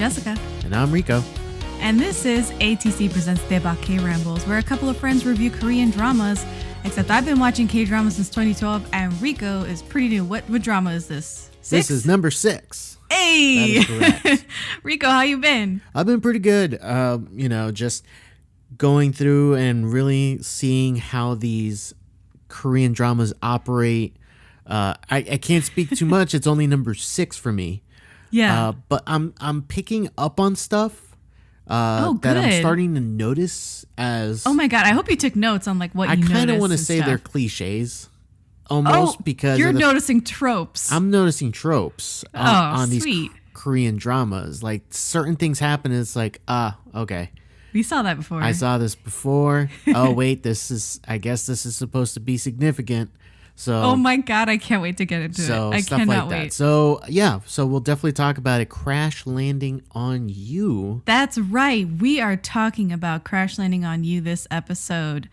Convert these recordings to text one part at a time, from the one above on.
Jessica. And I'm Rico. And this is ATC Presents Daebak K-Rambles, where a couple of friends review Korean dramas. Except I've been watching K-dramas since 2012, and Rico is pretty new. What drama is this? 6? This is number 6. Hey! That is correct. Rico, how you been? I've been pretty good. Just going through and really seeing how these Korean dramas operate. I can't speak too much. It's only number 6 for me. Yeah. But I'm picking up on stuff that I'm starting to notice as... Oh my God, I hope you took notes on what you noticed. I kind of want to say they're cliches. Almost because you're noticing tropes. I'm noticing tropes on these Korean dramas. Like certain things happen and it's like, okay. We saw that before. I saw this before. Oh wait, I guess this is supposed to be significant. So oh my God, I can't wait to get into it. I stuff cannot like wait. That. So yeah, we'll definitely talk about it. Crash Landing on You. That's right. We are talking about Crash Landing on You this episode.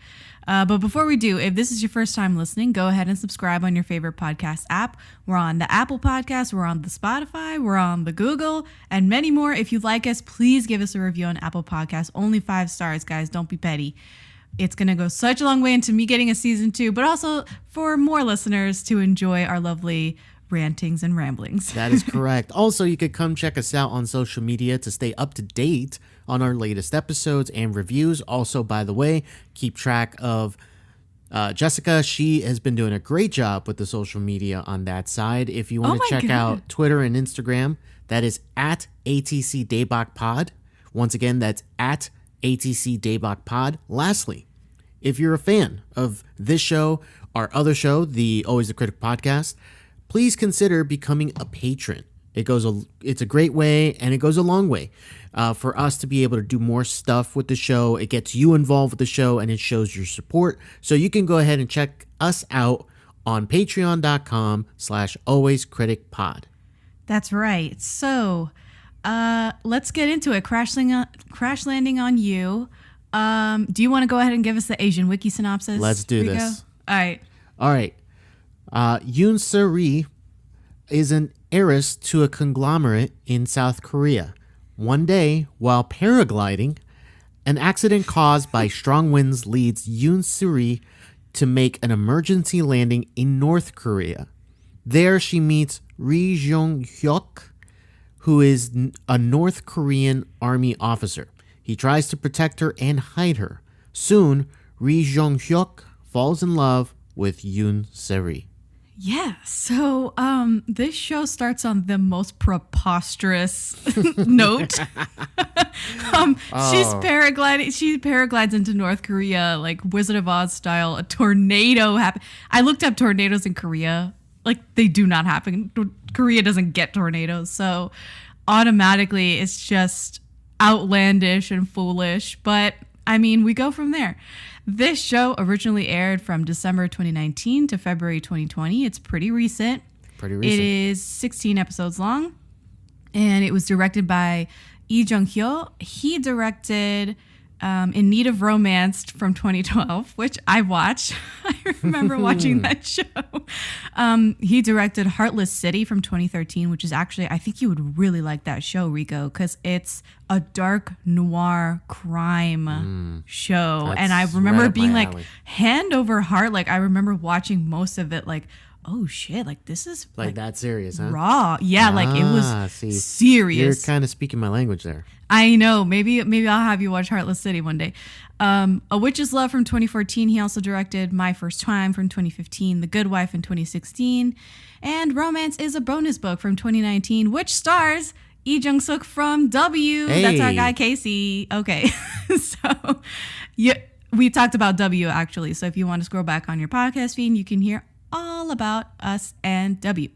But before we do, if this is your first time listening, go ahead and subscribe on your favorite podcast app. We're on the Apple Podcast, we're on the Spotify, we're on the Google, and many more. If you like us, please give us a review on Apple Podcasts. Only 5 stars, guys. Don't be petty. It's going to go such a long way into me getting a season 2, but also for more listeners to enjoy our lovely rantings and ramblings. That is correct. Also, you could come check us out on social media to stay up to date on our latest episodes and reviews. Also, by the way, keep track of Jessica. She has been doing a great job with the social media on that side. If you want to check out Twitter and Instagram, that is at ATC Daebak Pod. Once again, that's at ATC Daebak Pod. Lastly, if you're a fan of this show, our other show, the Always the Critic Podcast, please consider becoming a patron. It's a great way, and it goes a long way for us to be able to do more stuff with the show. It gets you involved with the show, and it shows your support. So you can go ahead and check us out on patreon.com/alwayscriticpod. That's right. So let's get into it. Crash Landing on You. Do you want to go ahead and give us the Asian wiki synopsis? Let's do this. All right. Yoon Se-ri is an heiress to a conglomerate in South Korea. One day, while paragliding, an accident caused by strong winds leads Yoon Se-ri to make an emergency landing in North Korea. There she meets Ri Jeong-hyeok, who is a North Korean army officer. He tries to protect her and hide her. Soon, Ri Jeong-hyeok falls in love with Yoon Se-ri. Yeah, so this show starts on the most preposterous note. She's paragliding. She paraglides into North Korea, like Wizard of Oz style. A tornado happened. I looked up tornadoes in Korea. They do not happen. Korea doesn't get tornadoes, so automatically it's just outlandish and foolish. But I mean, we go from there. This show originally aired from December 2019 to February 2020. It's pretty recent. It is 16 episodes long, and it was directed by Ye-jin. He directed In Need of Romance from 2012, which I watched. I remember watching that show. He directed Heartless City from 2013, which is actually, I think you would really like that show, Rico, because it's a dark noir crime show. And I remember being hand over heart. I remember watching most of it oh shit, this is that serious, huh? Raw. Yeah, it was serious. You're kind of speaking my language there. I know. Maybe I'll have you watch Heartless City one day. A Witch's Love from 2014. He also directed My First Time from 2015, The Good Wife in 2016, and Romance is a Bonus Book from 2019, which stars Lee Jung-suk from W. Hey. That's our guy Casey. Okay, so we talked about W actually. So if you want to scroll back on your podcast feed, you can hear all about us and W.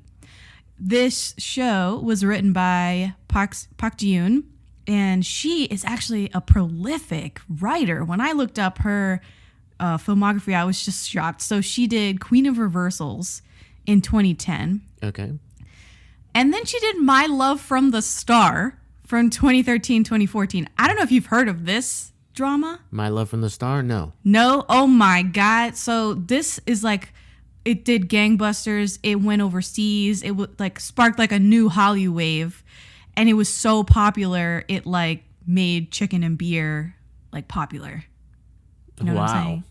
This show was written by Park Ji-yoon, and she is actually a prolific writer. When I looked up her filmography, I was just shocked. So she did Queen of Reversals in 2010. Okay. And then she did My Love from the Star from 2013-2014. I don't know if you've heard of this drama. My Love from the Star? No. No? Oh my God. So this is it did gangbusters. It went overseas. It sparked a new Hallyu wave. And it was so popular, it like made chicken and beer like popular. You know what I'm saying?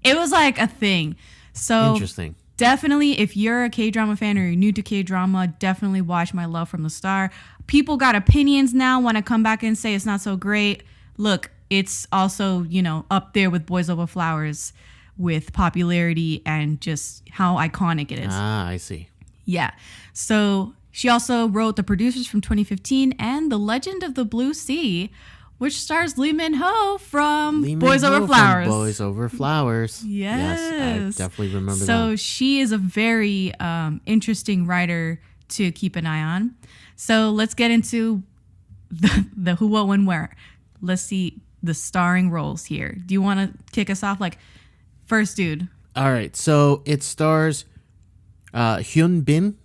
It was like a thing. So interesting. Definitely, if you're a K-drama fan or you're new to K-drama, definitely watch My Love from the Star. People got opinions now, want to come back and say it's not so great. Look, it's also, you know, up there with Boys Over Flowers with popularity and just how iconic it is. Ah, I see. Yeah. So she also wrote The Producers from 2015 and The Legend of the Blue Sea, which stars Lee Min-ho from Boys Over Flowers. Boys Over Flowers. Yes. I definitely remember that. So she is a very interesting writer to keep an eye on. So let's get into the who, what, when, where. Let's see the starring roles here. Do you want to kick us off? Like, first dude. All right. So it stars Hyun Bin.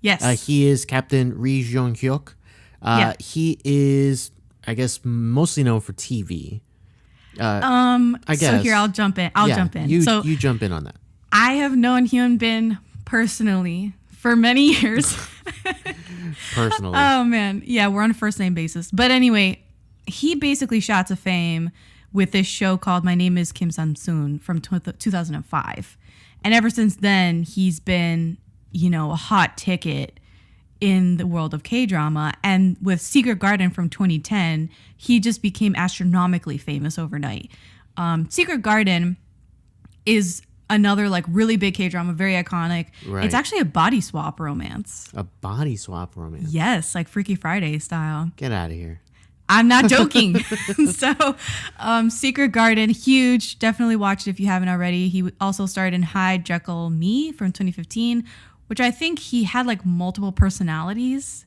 Yes. He is Captain Ri Jeong-hyeok. He is, I guess, mostly known for TV. I guess. So here, I'll jump in. Jump in. You jump in on that. I have known Hyun Bin personally for many years. Personally. Oh, man. Yeah, we're on a first name basis. But anyway, he basically shot to fame with this show called My Name is Kim Sam-soon from 2005. And ever since then, he's been, you know, a hot ticket in the world of K-drama. And with Secret Garden from 2010, he just became astronomically famous overnight. Secret Garden is another like really big K-drama, very iconic. Right. It's actually a body swap romance. A body swap romance? Yes, like Freaky Friday style. Get out of here. I'm not joking. So, Secret Garden, huge. Definitely watch it if you haven't already. He also starred in Hyde, Jekyll, Me from 2015, which I think he had like multiple personalities.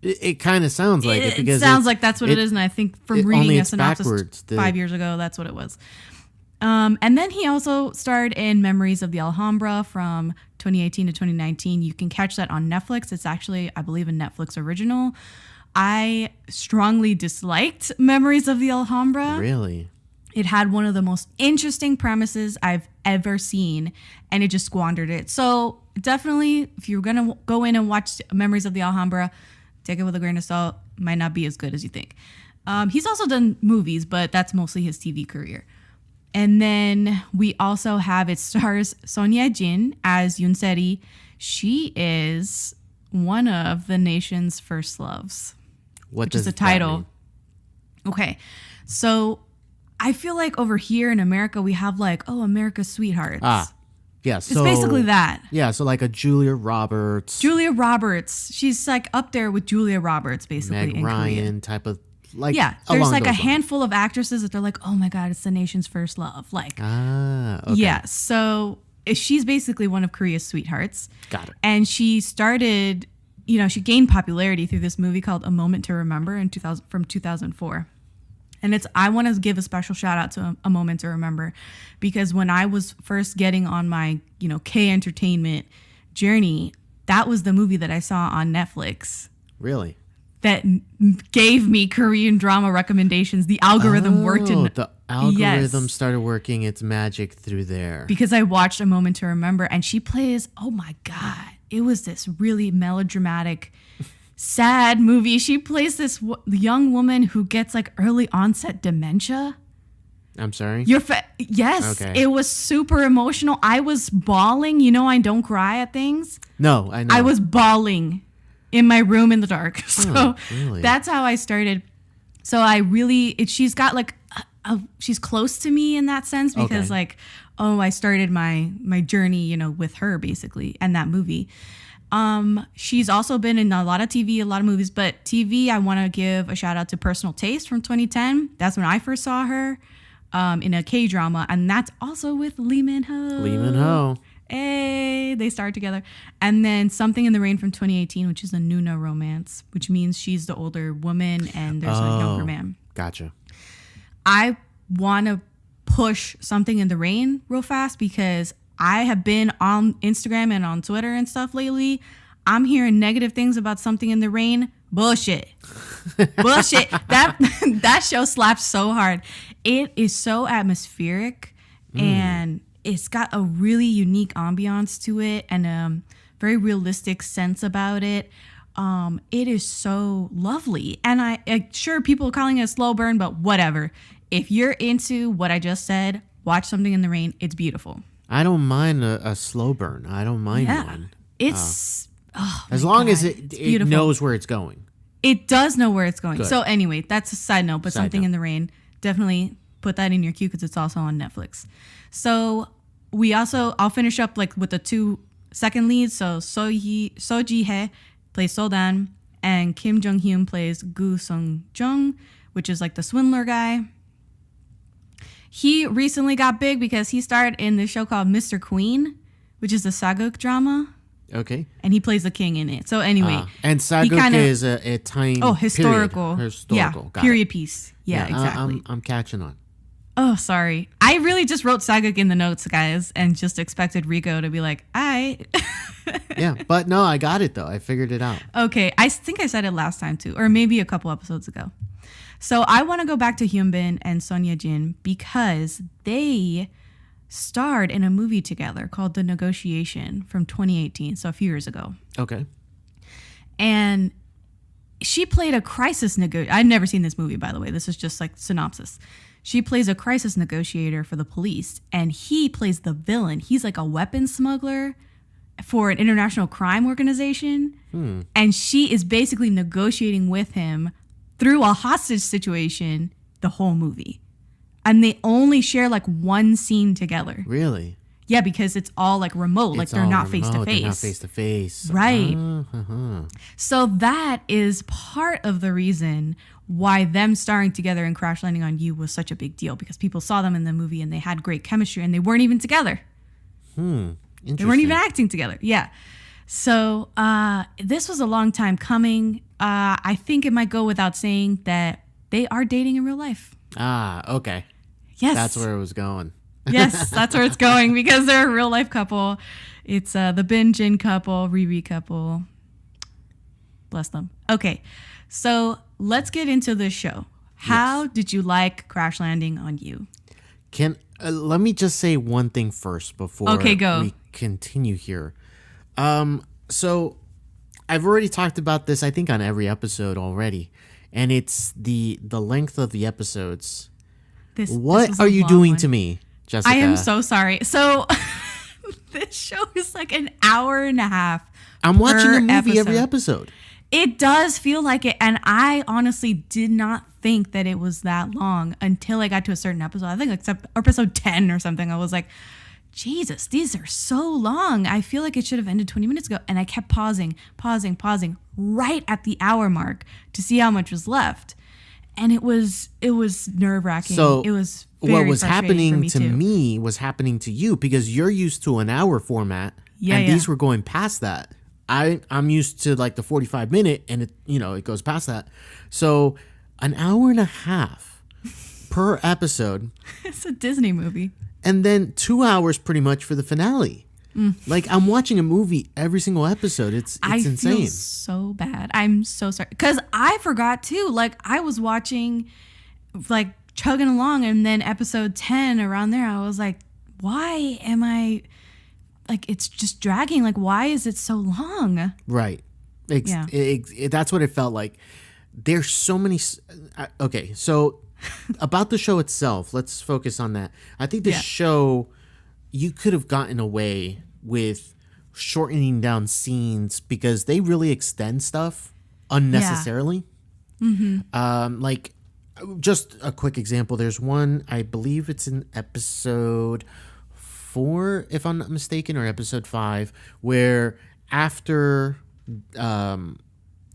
It kind of sounds like it. Because it sounds like that's what it is. And I think from reading a synopsis 5 years ago, that's what it was. And then he also starred in Memories of the Alhambra from 2018 to 2019. You can catch that on Netflix. It's actually, I believe, a Netflix original. I strongly disliked Memories of the Alhambra. Really? It had one of the most interesting premises I've ever seen, and it just squandered it. So definitely, if you're going to go in and watch Memories of the Alhambra, take it with a grain of salt. Might not be as good as you think. He's also done movies, but that's mostly his TV career. And then we also have, it stars Ye-jin as Yoon Se-ri. She is one of the nation's first loves. Which is the title. Mean? Okay. So I feel like over here in America, we have like, oh, America's Sweethearts. Yeah. It's basically that. Yeah. So like a Julia Roberts. She's like up there with Julia Roberts, basically. Meg Ryan type of, like, yeah. There's like a handful of actresses that they're like, oh my God, it's the nation's first love. Like, okay. Yeah. So she's basically one of Korea's sweethearts. Got it. And she started, you know, she gained popularity through this movie called A Moment to Remember from 2004. And I want to give a special shout out to A Moment to Remember, because when I was first getting on my, you know, K entertainment journey, that was the movie that I saw on Netflix. Really? That gave me Korean drama recommendations. The algorithm worked. The algorithm started working its magic through there. Because I watched A Moment to Remember, and she plays, oh my God, it was this really melodramatic, sad movie. She plays this young woman who gets like early onset dementia. I'm sorry? Yes. Okay. It was super emotional. I was bawling. You know, I don't cry at things. No, I know. I was bawling in my room in the dark. So really? That's how I started. So she's got like, she's close to me in that sense, because like, I started my journey, you know, with her basically, and that movie. She's also been in a lot of TV, a lot of movies, but TV, I want to give a shout out to Personal Taste from 2010. That's when I first saw her in a K-drama, and that's also with Lee Min-ho. Hey, they starred together. And then Something in the Rain from 2018, which is a Nuna romance, which means she's the older woman and there's a younger man. Gotcha. I want to push Something in the Rain real fast, because I have been on Instagram and on Twitter and stuff lately. I'm hearing negative things about Something in the Rain. Bullshit. Bullshit. That show slaps so hard. It is so atmospheric, and it's got a really unique ambiance to it, and a very realistic sense about it. It is so lovely. And sure, people are calling it a slow burn, but whatever. If you're into what I just said, watch Something in the Rain. It's beautiful. I don't mind a slow burn. I don't mind one. It's as long as it knows where it's going. It does know where it's going. Good. So anyway, that's a side note, but Something in the Rain, definitely put that in your queue because it's also on Netflix. So I'll finish up like with the 2 second leads. So So Ji-hye plays So-dan and Kim Jong-hyun plays Gu Seung-jung, which is like the swindler guy. He recently got big because he starred in this show called Mr. Queen, which is a sageuk drama. Okay. And he plays the king in it. So anyway. And sageuk is a time historical. Period. Historical. Yeah, period piece. Yeah, exactly. I'm catching on. Oh, sorry. I really just wrote sageuk in the notes, guys, and just expected Rico to be like, Yeah, but no, I got it, though. I figured it out. Okay. I think I said it last time, too, or maybe a couple episodes ago. So I want to go back to Hyun and Son Ye-jin because they starred in a movie together called The Negotiation from 2018, so a few years ago. Okay. And she played a crisis I'd never seen this movie, by the way. This is just like synopsis. She plays a crisis negotiator for the police, and he plays the villain. He's like a weapons smuggler for an international crime organization, and she is basically negotiating with him through a hostage situation the whole movie. And they only share like one scene together. Really? Yeah, because it's all like remote. Like they're not face to face. They're not face to face. Right. So that is part of the reason why them starring together in Crash Landing on You was such a big deal, because people saw them in the movie and they had great chemistry and they weren't even together. Interesting. They weren't even acting together. Yeah. So this was a long time coming. I think it might go without saying that they are dating in real life. Okay. Yes. That's where it was going. Yes, that's where it's going because they're a real life couple. It's the Bin-jin couple, Riri couple. Bless them. Okay, so let's get into this show. How did you like Crash Landing on You? Let me just say one thing first before we continue here. So I've already talked about this, I think, on every episode already, and it's the length of the episodes. What are you doing to me, Jessica? I am so sorry. So this show is like an hour and a half. I'm watching a movie every episode. It does feel like it, and I honestly did not think that it was that long until I got to a certain episode. I think except episode 10 or something. I was like, Jesus, these are so long. I feel like it should have ended 20 minutes ago. And I kept pausing right at the hour mark to see how much was left. And it was nerve-wracking. So it was what was happening to me was happening to you because you're used to an hour format, and these were going past that. I'm used to like the 45-minute, and it goes past that. So an hour and a half per episode. It's a Disney movie. And then 2 hours pretty much for the finale. Like, I'm watching a movie every single episode. It's insane. I feel so bad. I'm so sorry. Because I forgot, too. Like, I was watching, like, chugging along, and then episode 10 around there, I was like, why am I... Like, it's just dragging. Like, why is it so long? Right. That's what it felt like. There's so many... Okay, so... about the show itself, let's focus on that. I think the show, you could have gotten away with shortening down scenes because they really extend stuff unnecessarily. Like, just a quick example. There's one, I believe it's in episode 4, if I'm not mistaken, or episode 5, where after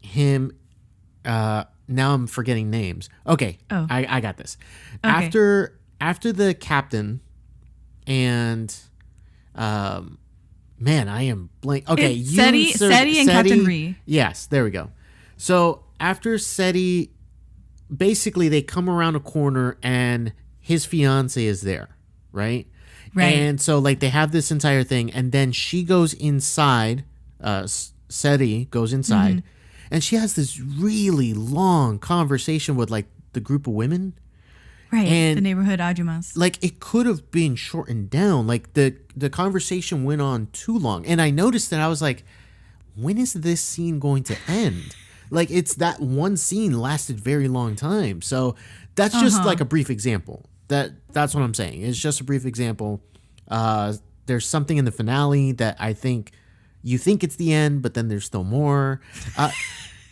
him... now I'm forgetting names. Okay, I got this. Okay. After the captain and, man, I am blank. Okay, Seti and Captain Ree. Yes, there we go. So after Seti, basically they come around a corner and his fiance is there, right? Right. And so like they have this entire thing, and then she goes inside. Seti goes inside. And she has this really long conversation with like the group of women. Right. And the neighborhood ajumas. Like it could have been shortened down. Like the conversation went on too long. And I noticed that I was like, when is this scene going to end? Like, it's that one scene lasted very long time. So that's just like a brief example. That's what I'm saying. It's just a brief example. There's something in the finale that I think you think it's the end, but then there's still more.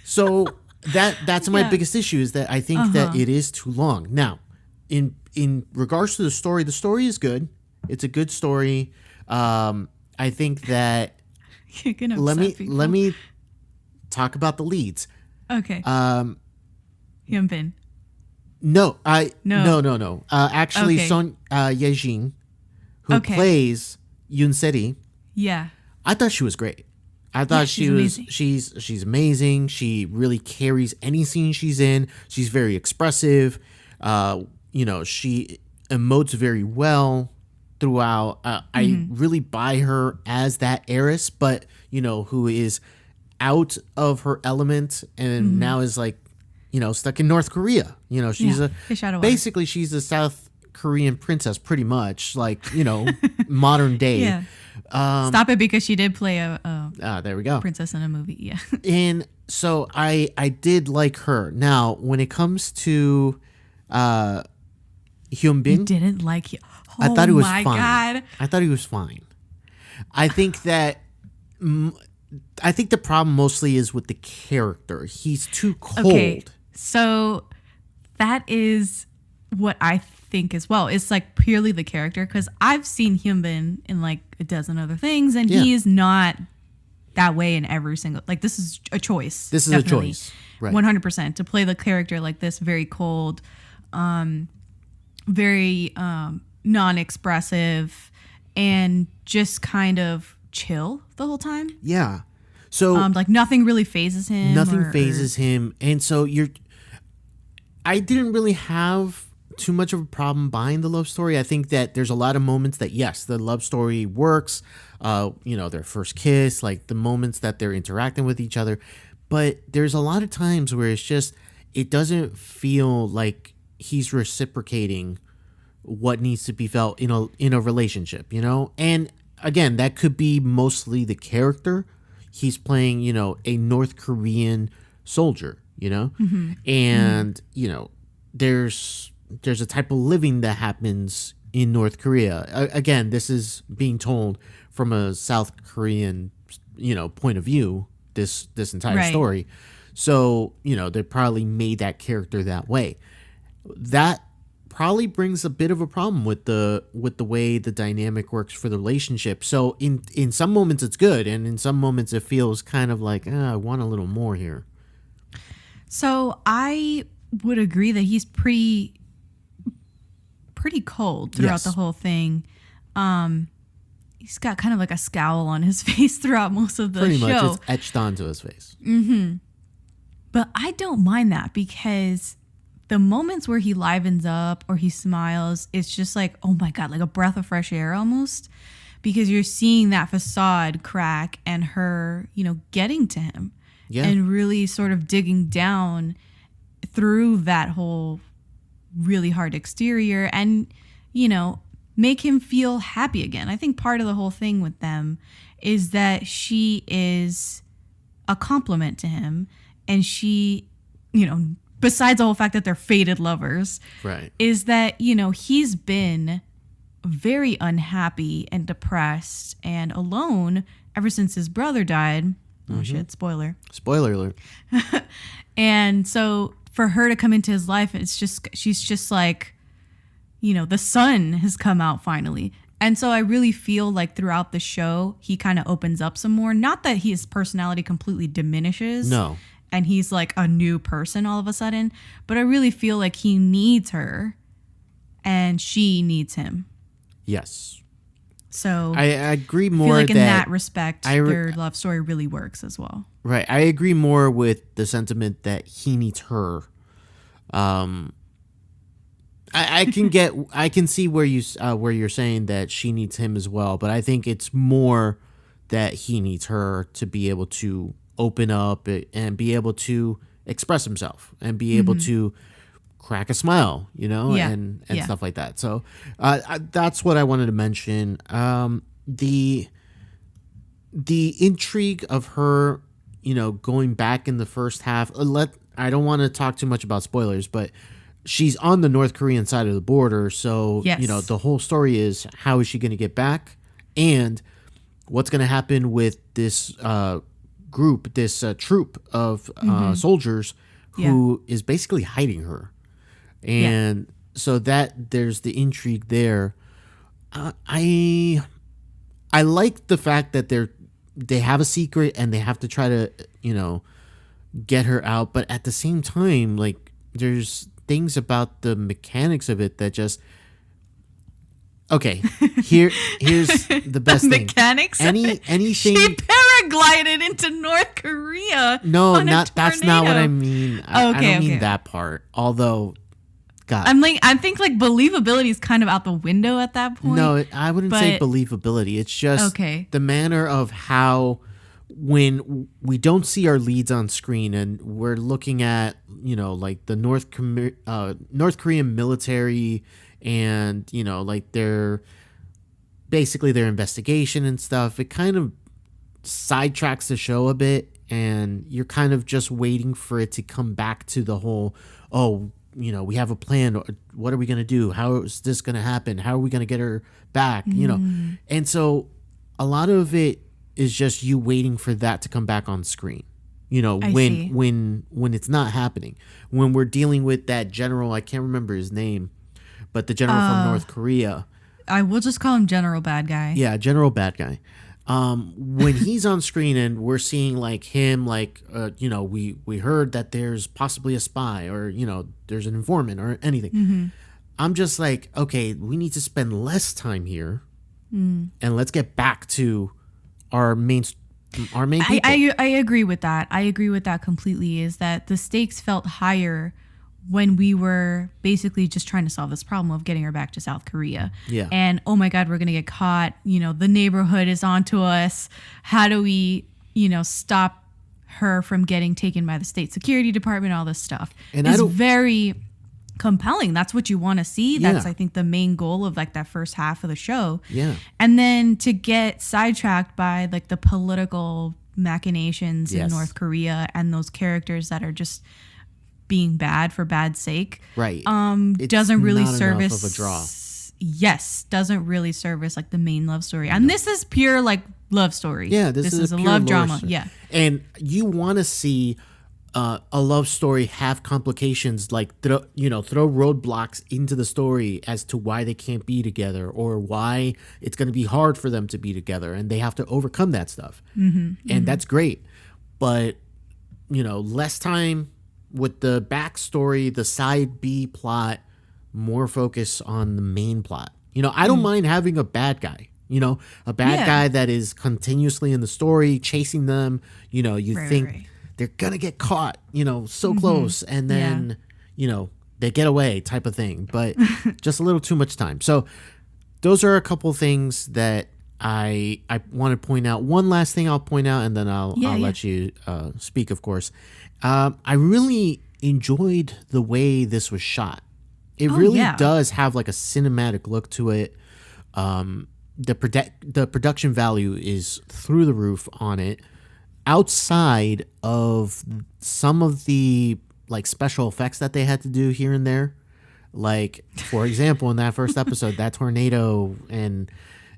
So that's my biggest issue, is that I think that it is too long. Now, in regards to the story is good. It's a good story. I think that You're gonna let upset me talk about the leads. Okay. Hyun. No. No. Actually, Okay. Ye-jin, who plays Yoon, Yeah. I thought she was great. I thought she's amazing. She's amazing. She really carries any scene she's in. She's very expressive. She emotes very well throughout. I really buy her as that heiress, but who is out of her element and now is like, stuck in North Korea. She's fish out of water. basically she's a South Korean princess, pretty much, like, modern day. Yeah. Stop it, because she did play a There we go. princess in a movie. Yeah. And so I did like her. Now, when it comes to Hyun Bin, Didn't like you. I thought he was my fine. God. I thought he was fine. I think that I think the problem mostly is with the character. He's too cold. Okay. So that is what I think as well. It's like purely the character, because I've seen Hyun in like a dozen other things, and he is not that way in every single. Like, this is a choice. This is definitely a choice, right? 100% to play the character like this, very cold, very non-expressive, and just kind of chill the whole time. Yeah. So like nothing really phases him. Nothing phases him, and so I didn't really have too much of a problem buying the love story. I think that there's a lot of moments that, yes, the love story works. Their first kiss, like the moments that they're interacting with each other. But there's a lot of times where it doesn't feel like he's reciprocating what needs to be felt in a relationship, And again, that could be mostly the character. He's playing, a North Korean soldier, and there's a type of living that happens in North Korea. Again, this is being told from a South Korean, point of view, this entire story. So, they probably made that character that way. That probably brings a bit of a problem with the way the dynamic works for the relationship. So in some moments it's good, and in some moments it feels kind of like, I want a little more here. So I would agree that he's pretty cold throughout the whole thing. He's got kind of like a scowl on his face throughout most of the show. Pretty much, it's etched onto his face. But I don't mind that, because the moments where he livens up or he smiles, it's just like, oh my God, like a breath of fresh air almost, because you're seeing that facade crack and her, getting to him and really sort of digging down through that whole really hard exterior and, make him feel happy again. I think part of the whole thing with them is that she is a compliment to him, and she, besides the whole fact that they're fated lovers, right, is that, he's been very unhappy and depressed and alone ever since his brother died. Oh shit, spoiler alert. And so for her to come into his life, she's just like, the sun has come out finally. And so I really feel like throughout the show, he kind of opens up some more. Not that his personality completely diminishes. No. And he's like a new person all of a sudden. But I really feel like he needs her and she needs him. Yes. So I agree more. I feel like in that respect, their love story really works as well. Right. I agree more with the sentiment that he needs her. I can see where you're saying that she needs him as well, but I think it's more that he needs her to be able to open up and be able to express himself and be able to crack a smile, and stuff like that. So that's what I wanted to mention. The the intrigue of her, going back in the first half. I don't want to talk too much about spoilers, but she's on the North Korean side of the border. So, Yes. the whole story is how is she going to get back, and what's going to happen with this group, this troop of soldiers who is basically hiding her. And so that there's the intrigue there. I like the fact that they have a secret and they have to try to, get her out. But at the same time, like, there's things about the mechanics of it that just... Okay, here's the best thing. Mechanics? Anything... She paraglided into North Korea. No, on that's not what I mean. I don't mean that part. Although... God. I think like believability is kind of out the window at that point. No, I wouldn't say believability. It's just the manner of how, when we don't see our leads on screen and we're looking at, like the North Korean military and, like their investigation and stuff, it kind of sidetracks the show a bit, and you're kind of just waiting for it to come back to the whole, we have a plan. What are we going to do? How is this going to happen? How are we going to get her back? And so a lot of it is just you waiting for that to come back on screen. When it's not happening, when we're dealing with that general, I can't remember his name, but the general from North Korea. I will just call him General Bad Guy. Yeah, General Bad Guy. When he's on screen and we're seeing like him, like, we heard that there's possibly a spy or, there's an informant or anything. I'm just like, okay, we need to spend less time here and let's get back to our main people. I agree with that. I agree with that completely, is that the stakes felt higher when we were basically just trying to solve this problem of getting her back to South Korea. Yeah. And, oh my God, we're going to get caught. The neighborhood is onto us. How do we, stop her from getting taken by the state security department, all this stuff. And it's very compelling. That's what you want to see. That's, I think, the main goal of like that first half of the show. Yeah. And then to get sidetracked by like the political machinations in North Korea and those characters that are just being bad for bad sake, right? Doesn't really service enough of a draw. Yes, doesn't really service like the main love story, and this is pure like love story. Yeah, this is a love drama. Story. Yeah, and you want to see a love story have complications, like throw roadblocks into the story as to why they can't be together or why it's going to be hard for them to be together, and they have to overcome that stuff. And that's great, but less time with the backstory, the side B plot, more focus on the main plot. I don't mind having a bad guy, a bad guy that is continuously in the story, chasing them. Think they're going to get caught, so close. And then, they get away type of thing, but just a little too much time. So those are a couple things that I want to point out. One last thing I'll point out, and then I'll let you speak, of course. I really enjoyed the way this was shot. It really does have like a cinematic look to it. The production value is through the roof on it. Outside of some of the like special effects that they had to do here and there, like for example in that first episode, that tornado, and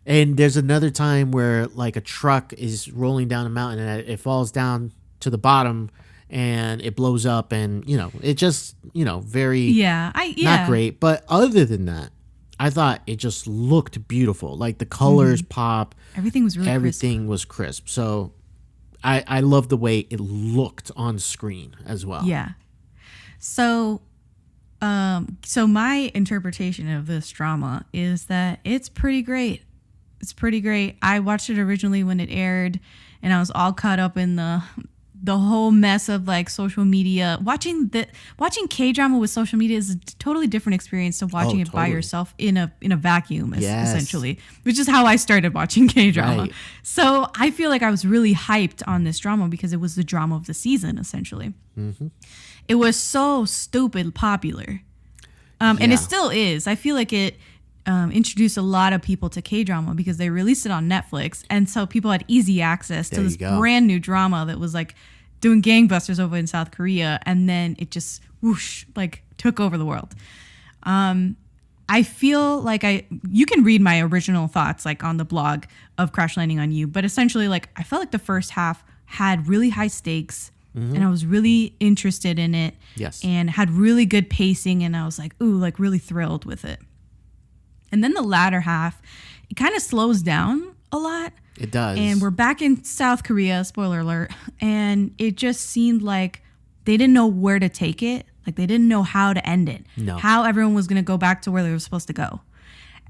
there's another time where like a truck is rolling down a mountain and it falls down to the bottom and it blows up, and it just very not great. But other than that, I thought it just looked beautiful. Like the colors pop, everything was crisp. So I love the way it looked on screen as well. Yeah. So my interpretation of this drama is that it's pretty great. It's pretty great. I watched it originally when it aired, and I was all caught up in the whole mess of like social media. Watching K-drama with social media is a totally different experience to watching it by yourself in a vacuum, essentially, which is how I started watching K-drama. Right. So I feel like I was really hyped on this drama because it was the drama of the season, essentially. It was so stupid popular. And it still is. I feel like introduced a lot of people to K-drama because they released it on Netflix. And so people had easy access to this brand new drama that was like doing gangbusters over in South Korea. And then it just whoosh, like took over the world. I feel like you can read my original thoughts like on the blog of Crash Landing on You, but essentially like I felt like the first half had really high stakes and I was really interested in it. Yes. And had really good pacing and I was like, ooh, like really thrilled with it. And then the latter half, it kind of slows down a lot. It does. And we're back in South Korea, spoiler alert, and it just seemed like they didn't know where to take it. Like they didn't know how to end it. No. How everyone was going to go back to where they were supposed to go.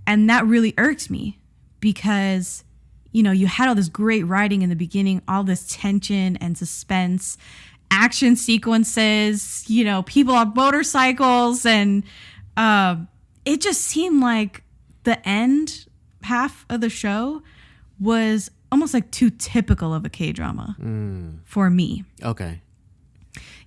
And that really irked me because, you know, you had all this great writing in the beginning, all this tension and suspense, action sequences, you know, people on motorcycles. And it just seemed like the end half of the show was almost like too typical of a K-drama for me. Okay.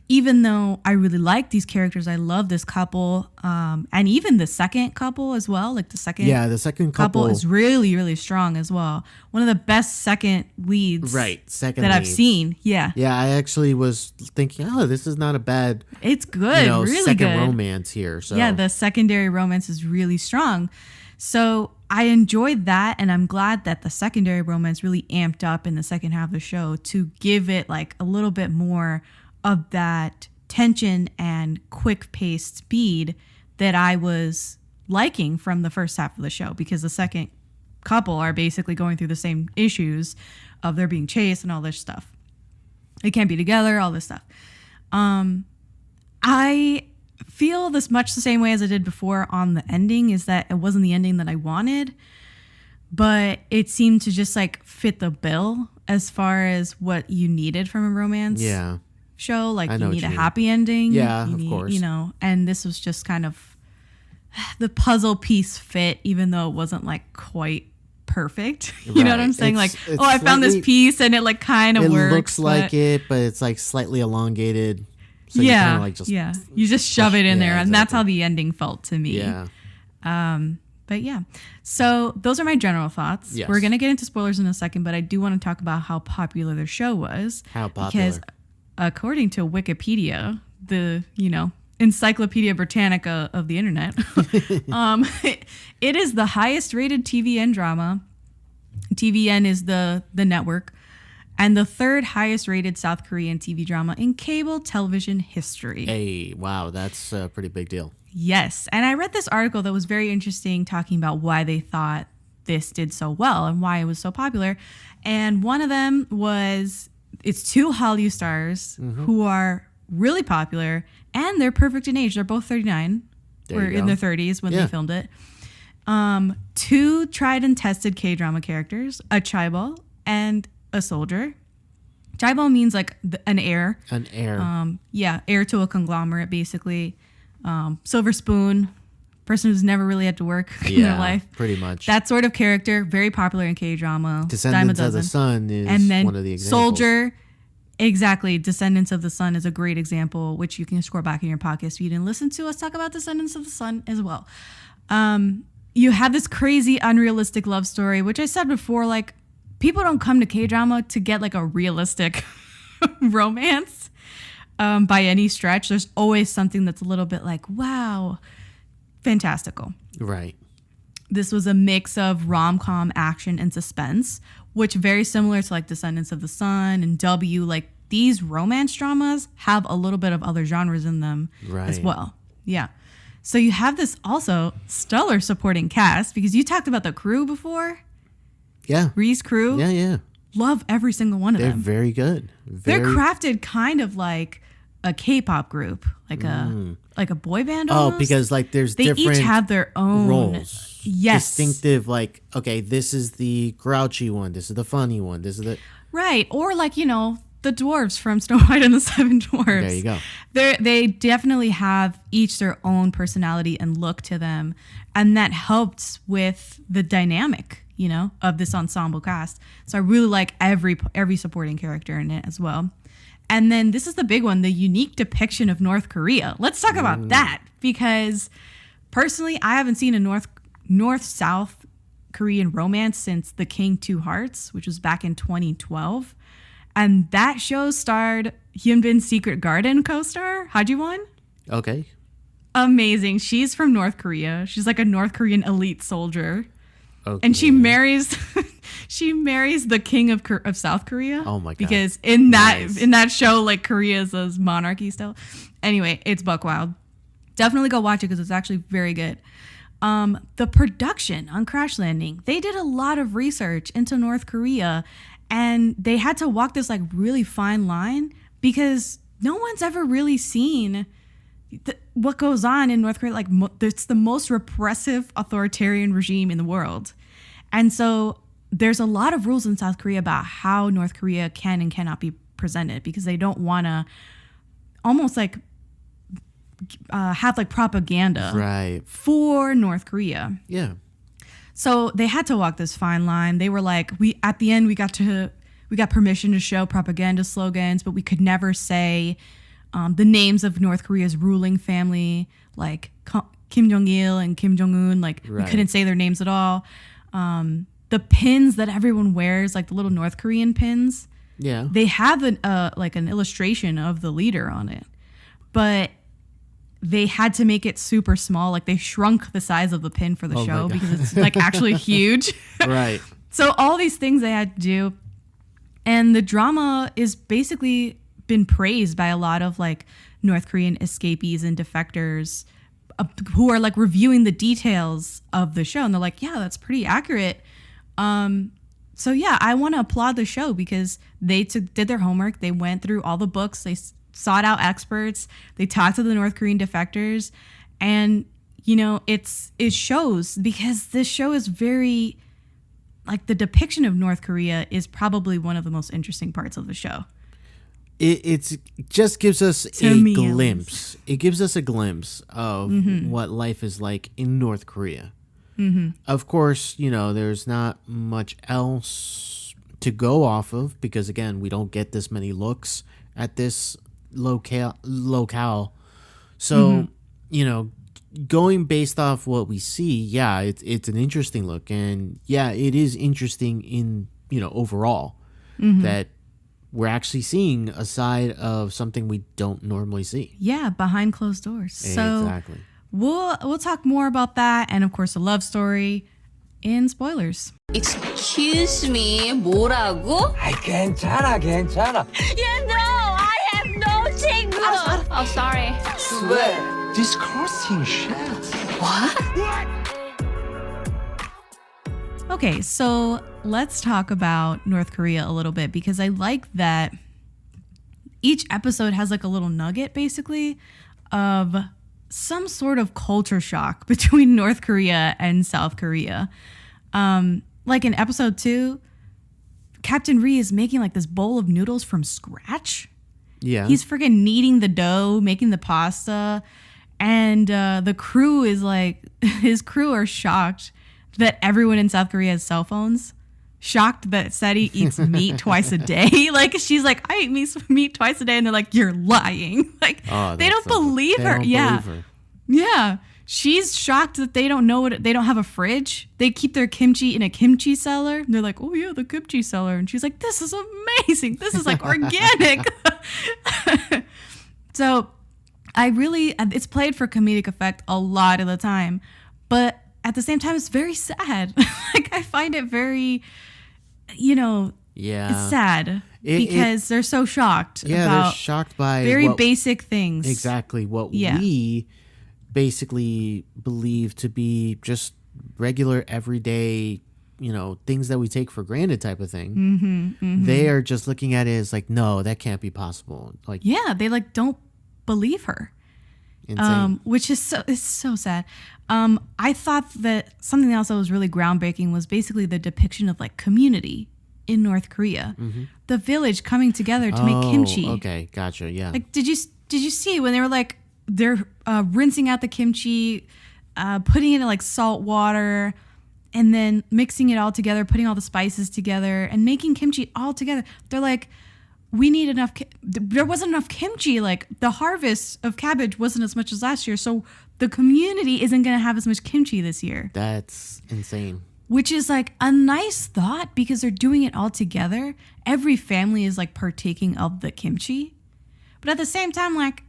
Even though I really like these characters, I love this couple, and even the second couple as well. Like the second couple is really, really strong as well. One of the best second leads, I've seen. Yeah, I actually was thinking, oh, this is not a bad. It's good, really second good romance here. So yeah, the secondary romance is really strong. So I enjoyed that, and I'm glad that the secondary romance really amped up in the second half of the show to give it like a little bit more of that tension and quick-paced speed that I was liking from the first half of the show, because the second couple are basically going through the same issues of they're being chased and all this stuff. They can't be together, all this stuff. I feel this much the same way as I did before on the ending, is that it wasn't the ending that I wanted, but it seemed to just like fit the bill as far as what you needed from a romance show. Like you need a happy ending. Yeah, of course. You know, and this was just kind of the puzzle piece fit, even though it wasn't like quite perfect. You know what I'm saying? It's I found this piece and it like kind of works. It looks like it, but it's like slightly elongated. So you just shove it in there, and that's how the ending felt to me. Yeah. But yeah, so those are my general thoughts. Yes. We're gonna get into spoilers in a second, but I do want to talk about how popular the show was. How popular? Because according to Wikipedia, the Encyclopedia Britannica of the internet, it is the highest rated TVN drama. TVN is the network, and the third highest rated South Korean TV drama in cable television history. Hey, wow, that's a pretty big deal. Yes, and I read this article that was very interesting talking about why they thought this did so well and why it was so popular. And one of them was, it's two Hallyu stars who are really popular, and they're perfect in age. They're both 39 or in their 30s when they filmed it. Two tried and tested K-drama characters, a chaebol and a soldier. Chaebol means like an heir. An heir. Heir to a conglomerate, basically. Silver spoon, person who's never really had to work in their life. Pretty much. That sort of character, very popular in K-drama. Descendants of the Sun is one of the examples. Soldier, exactly. Descendants of the Sun is a great example, which you can scroll back in your podcast if you didn't listen to us talk about Descendants of the Sun as well. You have this crazy, unrealistic love story, which I said before, like, people don't come to K-drama to get like a realistic romance. By any stretch. There's always something that's a little bit like, wow, fantastical. Right. This was a mix of rom-com, action, and suspense, which very similar to like Descendants of the Sun and W. Like these romance dramas have a little bit of other genres in them as well. Yeah. So you have this also stellar supporting cast, because you talked about the crew before. Yeah. Ree's crew. Yeah. Love every single one of them. They're very good. They're crafted kind of like a K-pop group, like a boy band almost. Oh, because like they each have their own roles. Yes. Distinctive, like, okay, this is the grouchy one, this is the funny one, this is the... Right, or like, the dwarves from Snow White and the Seven Dwarfs. There you go. They definitely have each their own personality and look to them, and that helps with the dynamic, of this ensemble cast. So I really like every supporting character in it as well. And then this is the big one, the unique depiction of North Korea. Let's talk about that, because personally, I haven't seen a North North-South Korean romance since The King Two Hearts, which was back in 2012. And that show starred Hyunbin's Secret Garden co-star, Hajiwon. Okay. Amazing. She's from North Korea. She's like a North Korean elite soldier. Okay. And she marries the king of South Korea. Oh my god. Because in that show, like, Korea is a monarchy still. Anyway, it's buck wild. Definitely go watch it because it's actually very good. The production on Crash Landing, they did a lot of research into North Korea, and they had to walk this like really fine line because no one's ever really seen what goes on in North Korea. Like, it's the most repressive authoritarian regime in the world. And so there's a lot of rules in South Korea about how North Korea can and cannot be presented because they don't want to almost like have like propaganda for North Korea. Yeah. So they had to walk this fine line. They were like, at the end we got permission to show propaganda slogans, but we could never say the names of North Korea's ruling family, like Kim Jong-il and Kim Jong-un. Like, we couldn't say their names at all. The pins that everyone wears, like the little North Korean pins, they have an illustration of the leader on it, but they had to make it super small. Like, they shrunk the size of the pin for the show because it's like actually huge. Right. So all these things they had to do. And the drama is basically been praised by a lot of like North Korean escapees and defectors who are like reviewing the details of the show. And they're like, yeah, that's pretty accurate. So yeah, I want to applaud the show because they did their homework. They went through all the books. They sought out experts. They talked to the North Korean defectors, and you know, it shows because this show is very, like, the depiction of North Korea is probably one of the most interesting parts of the show. It just gives us a glimpse. It gives us a glimpse of what life is like in North Korea. Mm-hmm. Of course, you know, there's not much else to go off of because, again, we don't get this many looks at this locale. So, you know, going based off what we see, yeah, it's an interesting look. And yeah, it is interesting in, you know, overall that we're actually seeing a side of something we don't normally see. Yeah, behind closed doors. So exactly. We'll talk more about that, and of course, a love story in spoilers. Excuse me, 뭐라고? 괜찮아. You know, I have no 친구. Oh, sorry. Swear, this crossing shit. What? Okay, so let's talk about North Korea a little bit because I like that each episode has like a little nugget basically of some sort of culture shock between North Korea and South Korea. Like in episode 2, Captain Ri is making like this bowl of noodles from scratch. Yeah. He's freaking kneading the dough, making the pasta. And the crew is like, his crew are shocked that everyone in South Korea has cell phones. Shocked that Seti eats meat twice a day. Like, she's like, I eat meat twice a day. And they're like, you're lying. Like, they don't believe her. Yeah. She's shocked that they don't know they don't have a fridge. They keep their kimchi in a kimchi cellar. And they're like, oh yeah, the kimchi cellar. And she's like, this is amazing. This is like organic. So it's played for comedic effect a lot of the time. But at the same time, it's very sad. Like, I find it very, you know, it's sad because they're so shocked. Yeah, about they're shocked by very basic things. Exactly. What we basically believe to be just regular, everyday, you know, things that we take for granted type of thing. They are just looking at it as like, no, that can't be possible. Like, yeah, they like don't believe her. Insane. Which is so sad. I thought that something else that was really groundbreaking was basically the depiction of like community in North Korea. The village coming together to make kimchi. Okay, gotcha. Yeah. Like, did you see when they were like they're rinsing out the kimchi, putting it in like salt water, and then mixing it all together, putting all the spices together, and making kimchi all together. They're like, we need enough. There wasn't enough kimchi. Like, the harvest of cabbage wasn't as much as last year, so the community isn't going to have as much kimchi this year. That's insane. Which is like a nice thought because they're doing it all together. Every family is like partaking of the kimchi. But at the same time, like,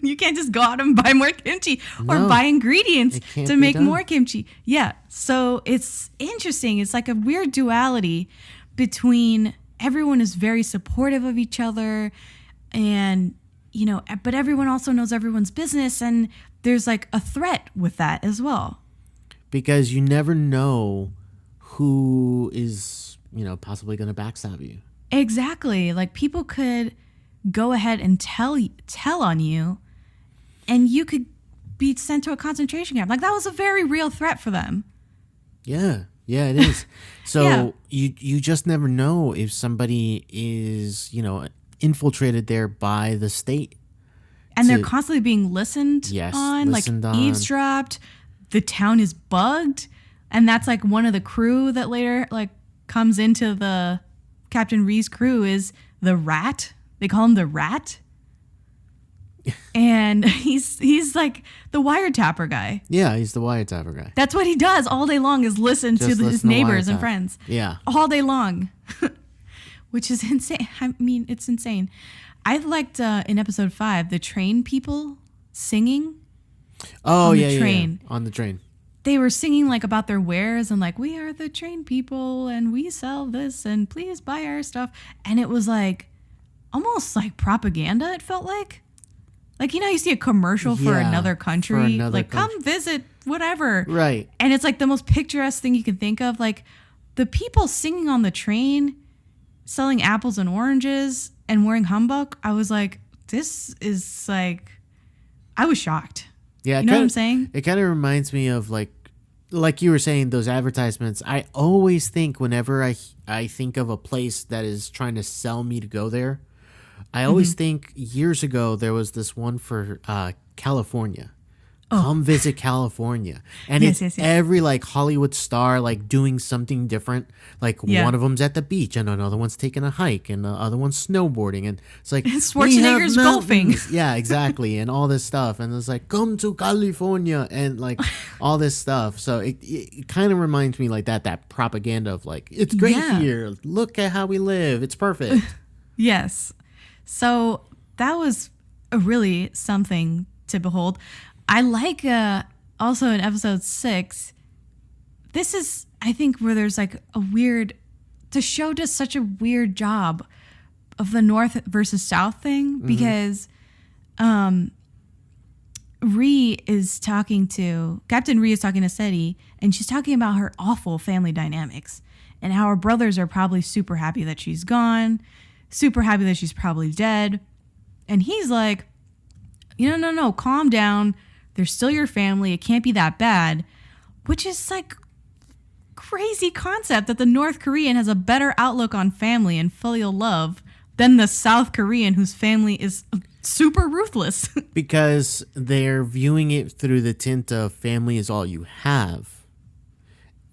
you can't just go out and buy more kimchi or buy ingredients to make more kimchi. Yeah. So it's interesting. It's like a weird duality between everyone is very supportive of each other and, you know, but everyone also knows everyone's business. And there's like a threat with that as well. Because you never know who is, you know, possibly going to backstab you. Exactly. Like people could go ahead and tell on you and you could be sent to a concentration camp. Like that was a very real threat for them. Yeah, it is. So you just never know if somebody is, you know, infiltrated there by the state. And they're constantly being listened on, eavesdropped. The town is bugged. And that's like one of the crew that later like comes into the Captain Ree's crew is the rat. They call him the rat. And he's like the wiretapper guy. Yeah, he's the wiretapper guy. That's what he does all day long is listen to his neighbors and friends. Yeah. All day long. Which is insane. I mean, it's insane. I liked in episode 5, the train people singing. Oh, on the train. On the train. They were singing like about their wares and like, we are the train people and we sell this and please buy our stuff. And it was like almost like propaganda, it felt like. Like, you know, you see a commercial for another country, come visit whatever. Right. And it's like the most picturesque thing you can think of. Like the people singing on the train, selling apples and oranges and wearing hanbok. I was like, this is like, I was shocked. Yeah. You know what I'm saying? It kind of reminds me of like you were saying, those advertisements. I always think whenever I think of a place that is trying to sell me to go there, I always think years ago there was this one for California. Come visit California. And it's every like Hollywood star like doing something different. Like one of them's at the beach and another one's taking a hike and the other one's snowboarding. And it's like Schwarzenegger's golfing. Yeah, exactly. And all this stuff. And it's like, come to California and like all this stuff. So it kind of reminds me like that propaganda of like, it's great here. Look at how we live. It's perfect. Yes. So that was really something to behold. I like also in episode 6, this is, I think, where there's like the show does such a weird job of the North versus South thing because Captain Ree is talking to Seti and she's talking about her awful family dynamics and how her brothers are probably super happy that she's gone, super happy that she's probably dead. And he's like, no, calm down. They're still your family. It can't be that bad, which is like crazy concept that the North Korean has a better outlook on family and filial love than the South Korean whose family is super ruthless. Because they're viewing it through the tint of family is all you have.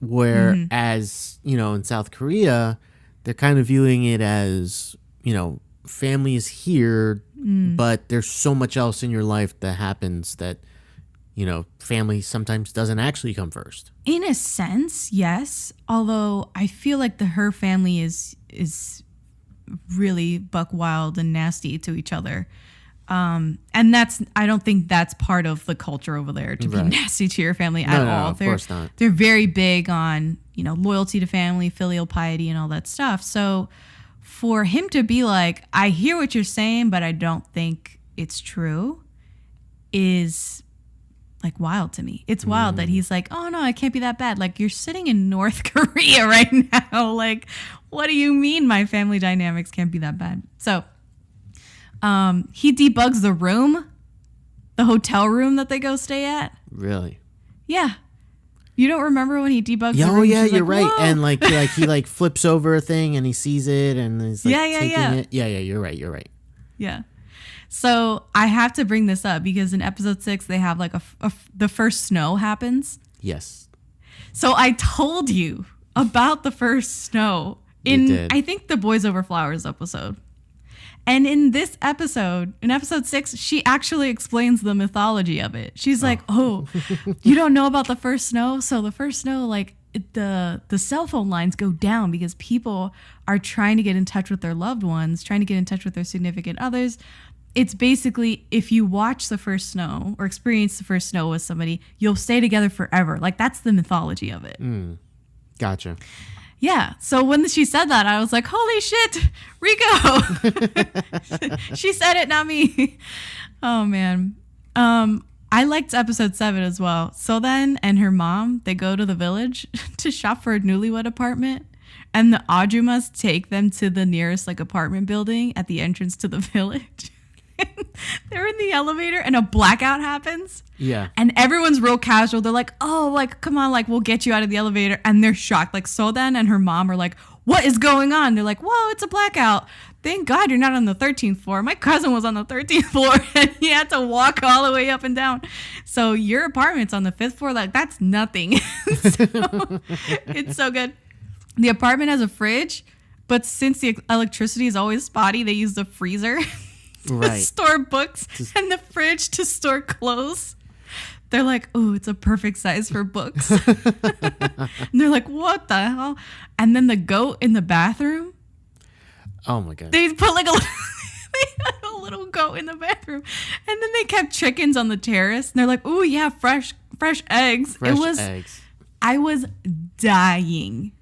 Whereas, you know, in South Korea, they're kind of viewing it as, you know, family is here, but there's so much else in your life that happens that, you know, family sometimes doesn't actually come first. In a sense, yes. Although I feel like her family is really buck wild and nasty to each other. And I don't think that's part of the culture over there to be nasty to your family at all. Of course not. They're very big on, you know, loyalty to family, filial piety and all that stuff. So for him to be like, I hear what you're saying, but I don't think it's true is like wild to me. It's wild that he's like, oh no, it can't be that bad. Like you're sitting in North Korea right now. Like, what do you mean my family dynamics can't be that bad? So he debugs the hotel room that they go stay at. Really? Yeah. You don't remember when he debugs the room? Oh yeah, you're like, right. Whoa. And like he like flips over a thing and he sees it and he's like taking it. Yeah, you're right. Yeah. So I have to bring this up because in episode 6 they have like the first snow happens. Yes. So I told you about the first snow in I think the Boys Over Flowers episode. And in this episode, in episode 6, she actually explains the mythology of it. She's like, oh, you don't know about the first snow? So the first snow, like the cell phone lines go down because people are trying to get in touch with their loved ones, trying to get in touch with their significant others. It's basically, if you watch the first snow or experience the first snow with somebody, you'll stay together forever. Like, that's the mythology of it. Gotcha. Yeah. So when she said that, I was like, holy shit, Rico. She said it, not me. Oh, man. I liked episode 7 as well. So then and her mom, they go to the village to shop for a newlywed apartment. And the Ajumas take them to the nearest like apartment building at the entrance to the village. They're in the elevator and a blackout happens. Yeah. And everyone's real casual. They're like, oh, like, come on, like, we'll get you out of the elevator. And they're shocked. Like, Soden and her mom are like, what is going on? They're like, whoa, it's a blackout. Thank God you're not on the 13th floor. My cousin was on the 13th floor and he had to walk all the way up and down. So your apartment's on the 5th floor. Like, that's nothing. So, it's so good. The apartment has a fridge, but since the electricity is always spotty, they use the freezer to store books and the fridge to store clothes. They're like, oh, it's a perfect size for books. And they're like, what the hell? And then the goat in the bathroom. Oh my God. They put like they had a little goat in the bathroom. And then they kept chickens on the terrace. And they're like, oh yeah, fresh eggs. Eggs. I was dying.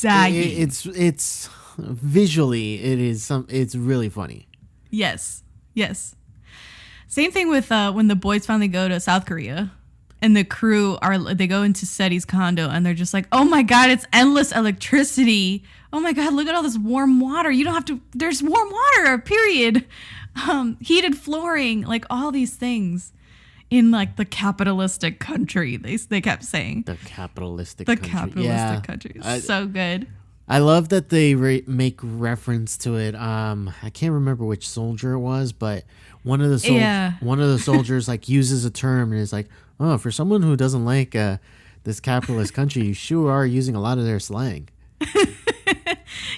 It's visually, it's really funny. Yes. Same thing with when the boys finally go to South Korea and the crew they go into Seti's condo and they're just like, oh my God, it's endless electricity. Oh my God, look at all this warm water. You don't have to, there's warm water, period. Heated flooring, like all these things in like the capitalistic country. They kept saying. The capitalistic country. So good. I love that they make reference to it. I can't remember which soldier it was, but one of the soldiers like uses a term and is like, "Oh, for someone who doesn't like this capitalist country, you sure are using a lot of their slang."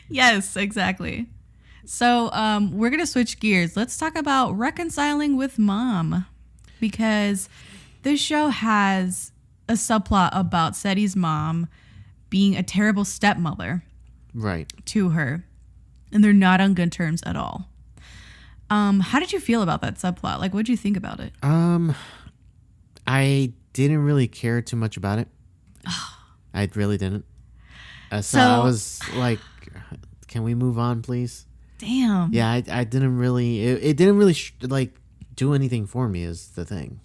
Yes, exactly. So we're gonna switch gears. Let's talk about reconciling with mom, because this show has a subplot about Seti's mom being a terrible stepmother. Right. To her. And they're not on good terms at all. How did you feel about that subplot? Like, what did you think about it? I didn't really care too much about it. I really didn't. So I was like, can we move on, please? Damn. Yeah, I didn't really, it didn't really like do anything for me is the thing.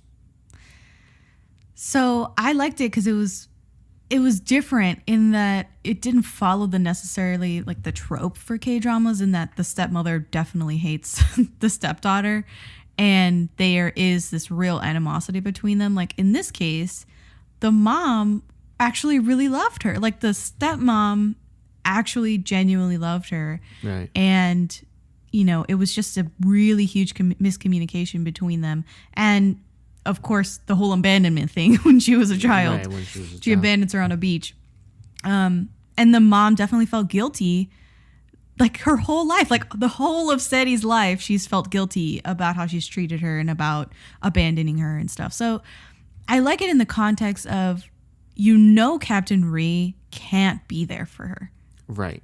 So I liked it because it was different in that it didn't follow the necessarily like the trope for K-dramas, in that the stepmother definitely hates the stepdaughter and there is this real animosity between them. Like in this case, the mom actually really loved her. Like the stepmom actually genuinely loved her. Right. And, it was just a really huge miscommunication between them. And of course, the whole abandonment thing when she was a child. Right, when she was a she child. abandons her on a beach. And the mom definitely felt guilty. Like her whole life, like the whole of Seti's life, she's felt guilty about how she's treated her and about abandoning her and stuff. So I like it in the context of, Captain Ri can't be there for her. Right.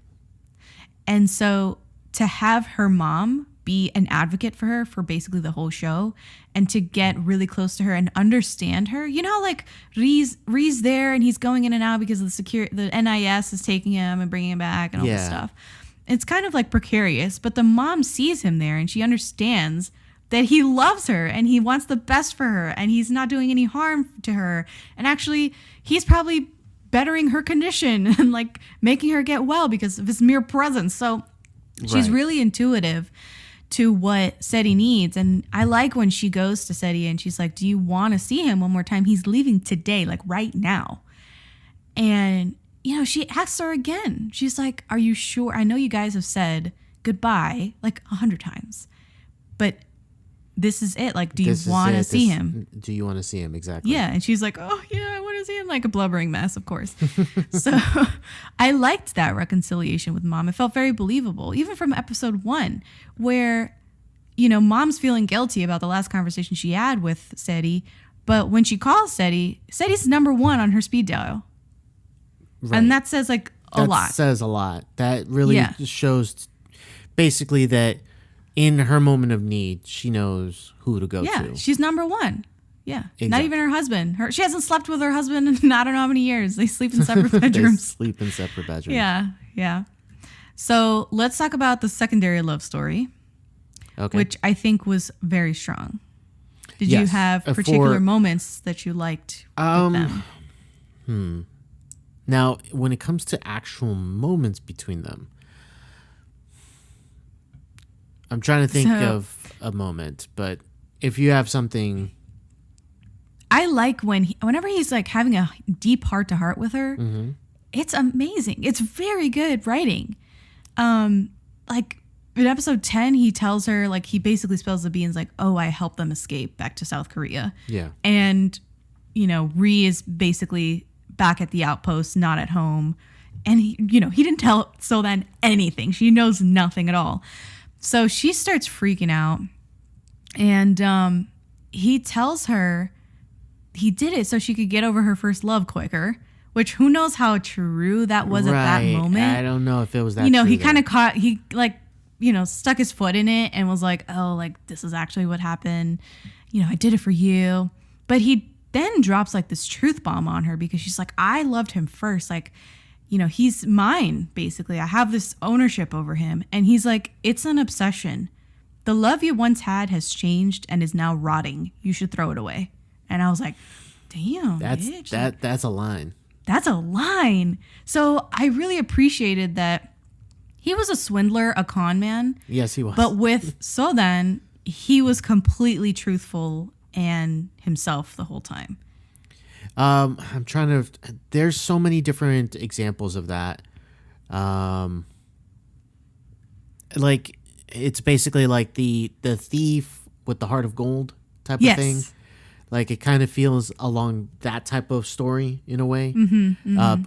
And so to have her mom be an advocate for her for basically the whole show and to get really close to her and understand her. Like Ri's there and he's going in and out because the NIS is taking him and bringing him back and all this stuff. It's kind of like precarious, but the mom sees him there and she understands that he loves her and he wants the best for her and he's not doing any harm to her. And actually, he's probably bettering her condition and like making her get well because of his mere presence. So she's really intuitive to what Seti needs. And I like when she goes to Seti and she's like, do you want to see him one more time? He's leaving today, like right now. And, she asks her again. She's like, are you sure? I know you guys have said goodbye like 100 times, but this is it. Like, do you want to see him? Do you want to see him? Exactly. Yeah. And she's like, oh yeah, I want is he in like a blubbering mess, of course. So I liked that reconciliation with mom. It felt very believable, even from episode 1, where, you know, mom's feeling guilty about the last conversation she had with Seti. But when she calls Seti, Seti's number 1 on her speed dial. Right. And that says like a lot. That says a lot. That really shows basically that in her moment of need, she knows who to go to. Yeah, she's number 1. Yeah, exactly. Not even her husband. She hasn't slept with her husband in I don't know how many years. They sleep in separate bedrooms. They sleep in separate bedrooms. Yeah. So let's talk about the secondary love story, which I think was very strong. Did you have particular moments that you liked with them? Now, when it comes to actual moments between them, I'm trying to think of a moment, but if you have something... I like whenever he's like having a deep heart-to-heart with her, it's amazing. It's very good writing. Like in episode 10, he tells her, like, he basically spills the beans like, oh, I helped them escape back to South Korea. Yeah. And, you know, Ri is basically back at the outpost, not at home. And, he didn't tell So-dan anything. She knows nothing at all. So she starts freaking out. And he tells her he did it so she could get over her first love quicker, which who knows how true that was at that moment. I don't know if it was that true. He kind of stuck his foot in it and was like, oh, like, this is actually what happened. You know, I did it for you. But he then drops like this truth bomb on her because she's like, I loved him first. Like, you know, he's mine, basically. I have this ownership over him. And he's like, it's an obsession. The love you once had has changed and is now rotting. You should throw it away. And I was like, damn, bitch. That's a line. That's a line. So I really appreciated that he was a swindler, a con man. Yes, he was. But with So-dan, he was completely truthful and himself the whole time. I'm trying to... There's so many different examples of that. Like, it's basically like the thief with the heart of gold type of thing. Like, it kind of feels along that type of story in a way,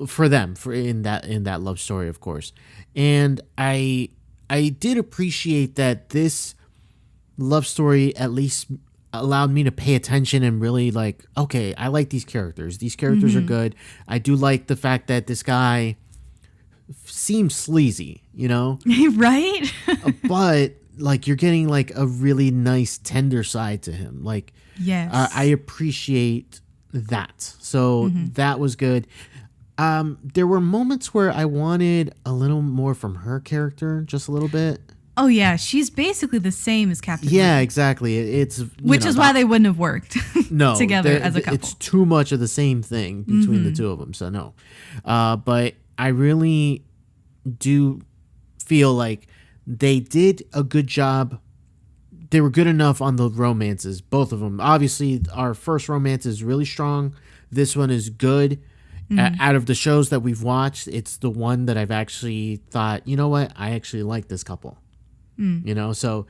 for them, in that love story, of course. And I did appreciate that this love story at least allowed me to pay attention and really like, okay, I like these characters. These characters are good. I do like the fact that this guy seems sleazy, you know? Right? But like, you're getting like a really nice tender side to him. Like, yes, I appreciate that. So that was good. There were moments where I wanted a little more from her character, just a little bit. Oh yeah, she's basically the same as Captain. Yeah, Ri. Exactly. It's which is why they wouldn't have worked together as a couple. It's too much of the same thing between the two of them. So no, but I really do feel like they did a good job. They were good enough on the romances, both of them. Obviously, our first romance is really strong. This one is good. Out of the shows that we've watched, it's the one that I've actually thought, you know what? I actually like this couple. You know, so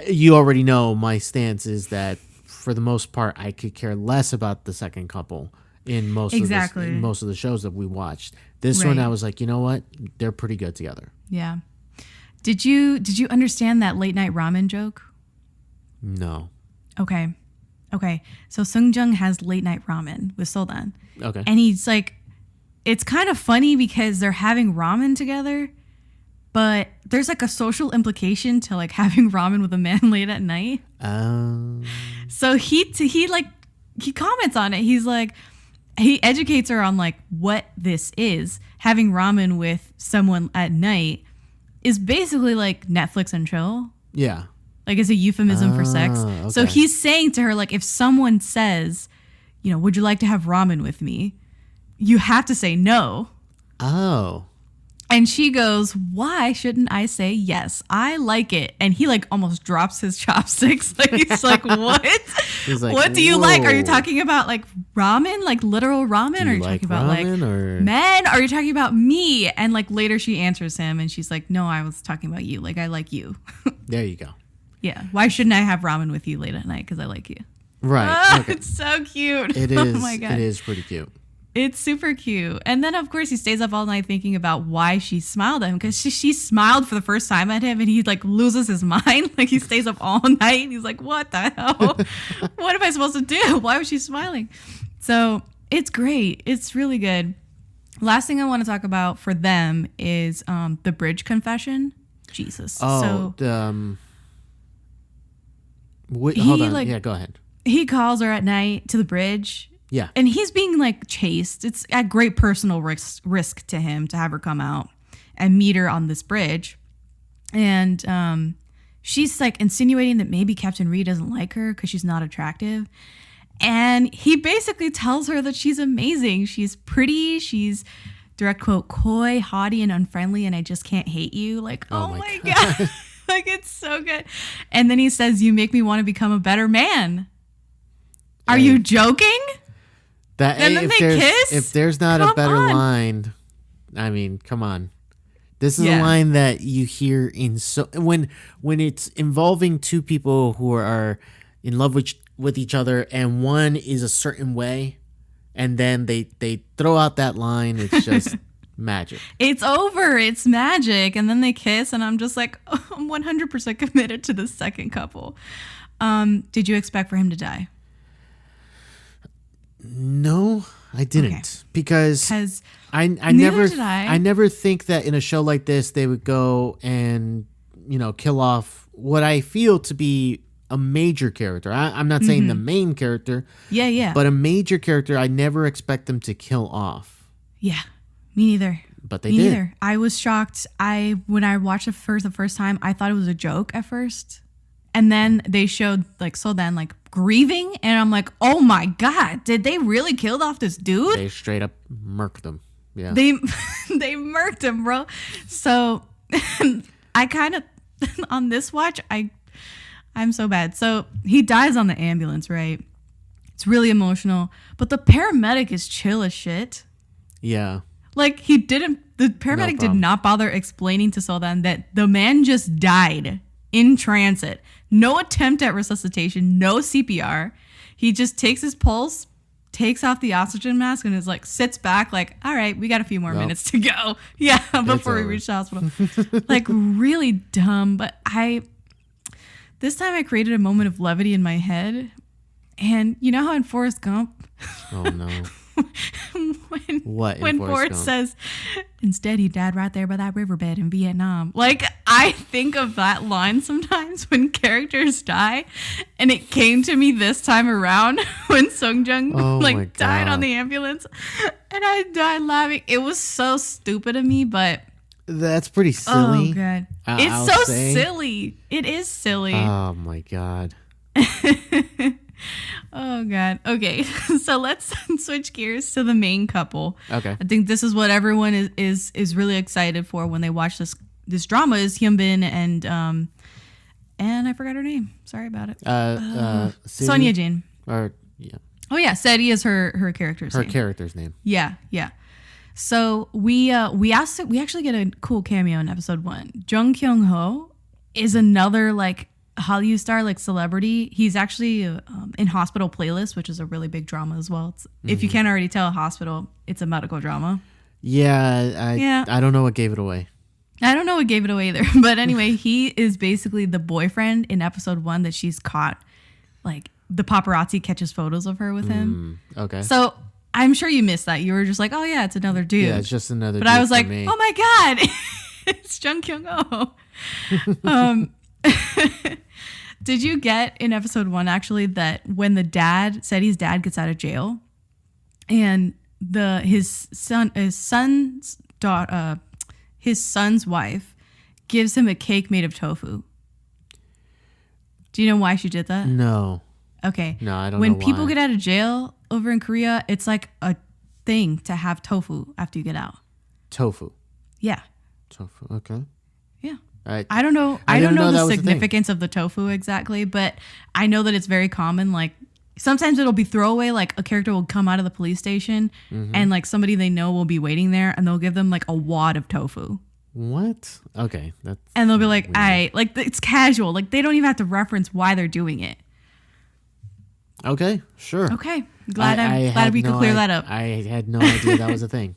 you already know my stance is that for the most part, I could care less about the second couple in most of the shows that we watched. This one, I was like, you know what? They're pretty good together. Yeah. Did you understand that late night ramen joke? No. Okay. So Seung-jun has late night ramen with So-dan. Okay. And he's like, it's kind of funny because they're having ramen together, but there's like a social implication to like having ramen with a man late at night. So he comments on it. He's like, he educates her on like what this is. Having ramen with someone at night is basically like Netflix and chill. Yeah. Like, it's a euphemism for sex. Okay. So he's saying to her, like, if someone says, you know, would you like to have ramen with me? You have to say no. Oh. And she goes, why shouldn't I say yes? I like it. And he like almost drops his chopsticks. Like, he's like, what? He's like, what do you like? Are you talking about like ramen, like literal ramen? Or are you talking about like men? Or are you talking about me? And like later she answers him and she's like, no, I was talking about you. Like, I like you. There you go. Yeah. Why shouldn't I have ramen with you late at night? Because I like you. Right. Oh, okay. It's so cute. It is. Oh my God. It is pretty cute. It's super cute. And then, of course, he stays up all night thinking about why she smiled at him, because she smiled for the first time at him, and he like loses his mind. Like he stays up all night. And he's like, what the hell? What am I supposed to do? Why was she smiling? So it's great. It's really good. Last thing I want to talk about for them is the bridge confession. Jesus. Oh, so hold on. Yeah, go ahead. He calls her at night to the bridge. Yeah. And he's being like chased. It's at great personal risk to him to have her come out and meet her on this bridge. And she's like insinuating that maybe Captain Reed doesn't like her because she's not attractive. And he basically tells her that she's amazing. She's pretty. She's, direct quote, coy, haughty, and unfriendly. And I just can't hate you. Like, oh my God. Like, it's so good. And then he says, you make me want to become a better man. Are you joking? And then they kiss? If there's not a better line, I mean, come on. This is a line that you hear in when it's involving two people who are in love with each other, and one is a certain way, and then they throw out that line. It's just magic. It's over. It's magic. And then they kiss, and I'm just like, oh, I'm 100% committed to the second couple. Did you expect for him to die? No, I didn't. Okay. Because I never think that in a show like this they would go and, kill off what I feel to be a major character. I'm not saying the main character. Yeah. But a major character I never expect them to kill off. Yeah, me neither. But they did. Neither. I was shocked. When I watched it the first time, I thought it was a joke at first. And then they showed Seol-dan grieving, and I'm like, oh my God, did they really kill off this dude? They straight up murked him. Yeah. They murked him, bro. So I kind of on this watch, I'm so bad. So he dies on the ambulance, right? It's really emotional, but the paramedic is chill as shit. Yeah. Like the paramedic did not bother explaining to Seol-dan that the man just died in transit. No attempt at resuscitation, no CPR. He just takes his pulse, takes off the oxygen mask, and is like, sits back like, all right, we got a few more minutes to go. Yeah, before we reach the hospital. Like, really dumb. But this time I created a moment of levity in my head. And you know how in Forrest Gump? Oh, no. when Forrest says, instead he died right there by that riverbed in Vietnam. Like, I think of that line sometimes when characters die, and it came to me this time around when Seung-jun died on the ambulance, and I died laughing. It was so stupid of me, but that's pretty silly. Oh God, it's silly. It is silly. Oh my God. Oh God. Okay, so let's switch gears to the main couple. Okay. I think this is what everyone is really excited for when they watch this drama is Hyun and I forgot her name. Sorry about it. Son Ye-jin. Or yeah. Oh yeah, Seti is her character's name. Her character's name. Yeah. So we actually get a cool cameo in episode 1. Jeong-hyeok is another Hallyu star, celebrity. He's actually in Hospital Playlist, which is a really big drama as well. If you can't already tell, Hospital, it's a medical drama. Yeah, I don't know what gave it away. I don't know what gave it away either. But anyway, he is basically the boyfriend in episode 1 that she's caught. The paparazzi catches photos of her with him. Okay. So I'm sure you missed that. You were just like, oh yeah, it's another dude. Yeah, it's just another dude. But I was like, me. oh my God, it's Jeong-hyeok. Did you get in episode 1 actually that when Seti's dad gets out of jail and his son's wife gives him a cake made of tofu? Do you know why she did that? No. Okay. No, I don't know When why. people get out of jail over in Korea, it's like a thing to have tofu after you get out. Tofu. Yeah. Tofu. Okay. Yeah. I don't know. I I don't didn't know know that the was a significance of the tofu exactly, but I know that it's very common. Sometimes it'll be throwaway. A character will come out of the police station and somebody they know will be waiting there, and they'll give them a wad of tofu. What? Okay. And they'll be like, it's casual. They don't even have to reference why they're doing it. Okay, sure. Okay. Glad we could clear that up. I had no idea that was a thing.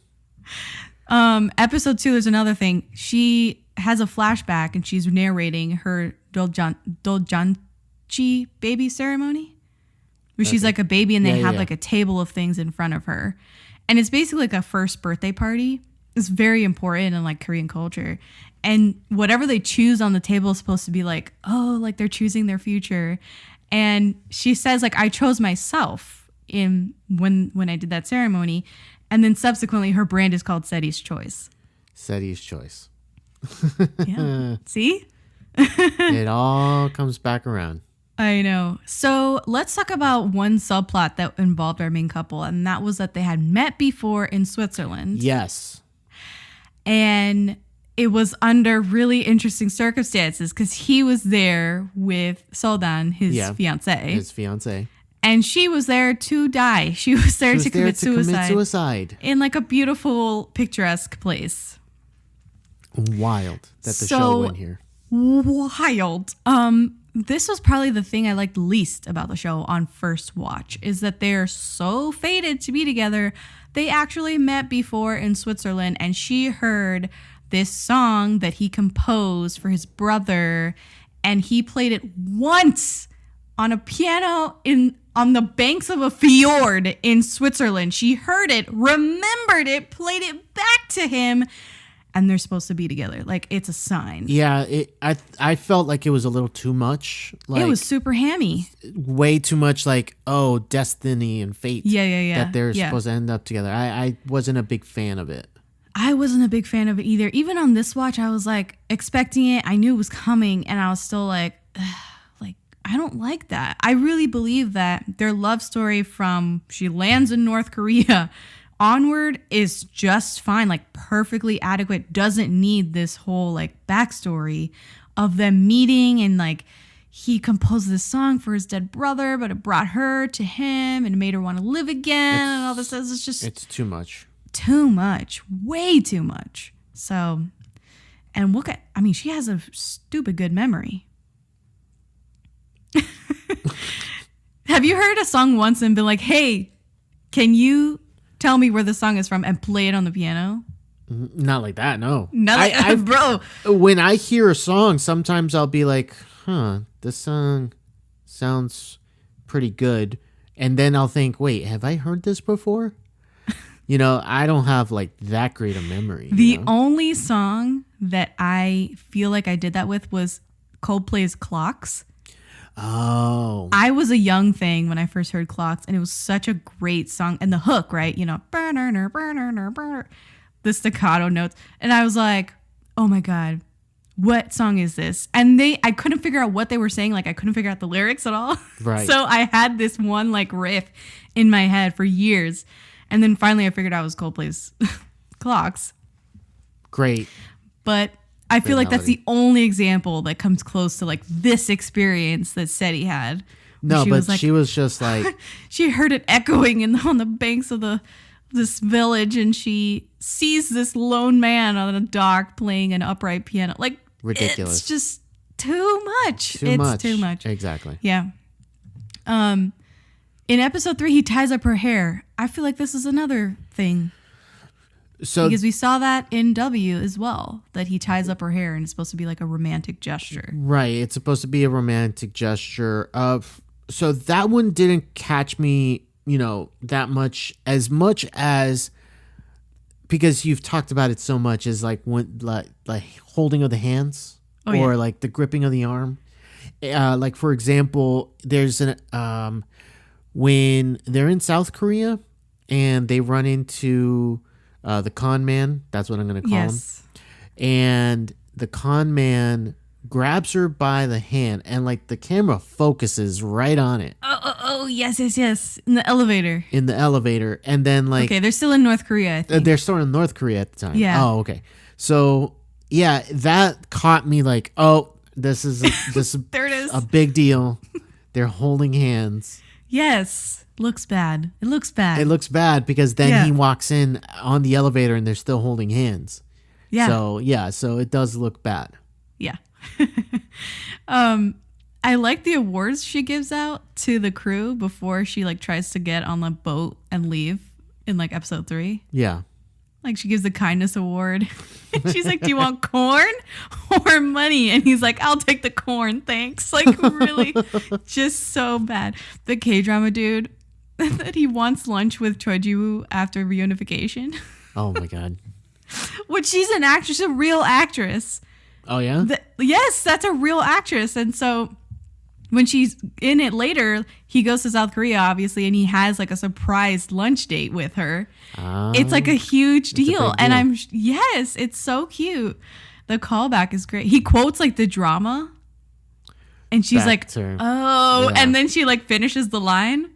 Episode 2, there's another thing. She has a flashback and she's narrating her doljanchi baby ceremony, where she's like a baby and they have like a table of things in front of her. And it's basically like a first birthday party. It's very important in like Korean culture. And whatever they choose on the table is supposed to be like, oh, like they're choosing their future. And she says like, I chose myself when I did that ceremony. And then subsequently her brand is called Seti's Choice. Seti's Choice. Yeah. See? It all comes back around. I know. So let's talk about one subplot that involved our main couple. And that was that they had met before in Switzerland. Yes. And it was under really interesting circumstances because he was there with Soldan, his fiancée. His fiancée. And she was there to die. She was there to commit suicide. In like a beautiful, picturesque place. Wild that the show went here. Wild. This was probably the thing I liked least about the show on first watch, is that they're so fated to be together. They actually met before in Switzerland, and she heard this song that he composed for his brother, and he played it once on a piano on the banks of a fjord in Switzerland. She heard it, remembered it, played it back to him, and they're supposed to be together. Like, it's a sign. Yeah, I felt like it was a little too much. Like, it was super hammy. Way too much like, oh, destiny and fate. Yeah. That they're supposed to end up together. I wasn't a big fan of it. I wasn't a big fan of it either. Even on this watch, I was like expecting it. I knew it was coming, and I was still like, I don't like that. I really believe that their love story from she lands in North Korea onward is just fine, like perfectly adequate. Doesn't need this whole like backstory of them meeting and like he composed this song for his dead brother, but it brought her to him and made her want to live again and all this. It's too much. Too much. Way too much. So, and she has a stupid good memory. Have you heard a song once and been like, hey, can you tell me where the song is from and play it on the piano? Not like that, no. Bro. When I hear a song, sometimes I'll be like, this song sounds pretty good. And then I'll think, wait, have I heard this before? I don't have like that great a memory. The only song that I feel like I did that with was Coldplay's Clocks. Oh. I was a young thing when I first heard Clocks, and it was such a great song. And the hook, right? The staccato notes. And I was like, oh my God, what song is this? And I couldn't figure out what they were saying. Like, I couldn't figure out the lyrics at all. Right. So I had this one like riff in my head for years. And then finally I figured out it was Coldplay's Clocks. Great. But I feel like that's the only example that comes close to like this experience that Seti had. No, but she was just like... she heard it echoing on the banks of this village, and she sees this lone man on a dock playing an upright piano. Like, ridiculous. It's just too much. Too much. Exactly. Yeah. In episode 3, he ties up her hair. I feel like this is another thing. So, because we saw that in W as well, that he ties up her hair and it's supposed to be like a romantic gesture. Right. It's supposed to be a romantic gesture. So that one didn't catch me, that much as because you've talked about it so much as like when like holding of the hands like the gripping of the arm. Like, for example, there's when they're in South Korea and they run into the con man, that's what I'm going to call him. And the con man grabs her by the hand and like the camera focuses right on it. Oh, yes. In the elevator. And then like... Okay, they're still in North Korea, I think. They're still in North Korea at the time. Yeah. Oh, okay. So, yeah, that caught me like, oh, this is there it is. A big deal. They're holding hands. Yes. Looks bad. It looks bad because then he walks in on the elevator and they're still holding hands. Yeah. So it does look bad. Yeah. I like the awards she gives out to the crew before she like tries to get on the boat and leave in like episode 3. Yeah. Like she gives the kindness award. And she's like, do you want corn or money? And he's like, I'll take the corn, thanks. Like really just so bad. The K-drama dude that he wants lunch with Choi-ji-woo after reunification. Oh my God. Which she's an actress, a real actress. Oh yeah? Yes, that's a real actress. And so when she's in it later, he goes to South Korea, obviously, and he has like a surprise lunch date with her. It's like a huge deal. And yes, it's so cute. The callback is great. He quotes like the drama and she's like, oh, yeah. And then she like finishes the line.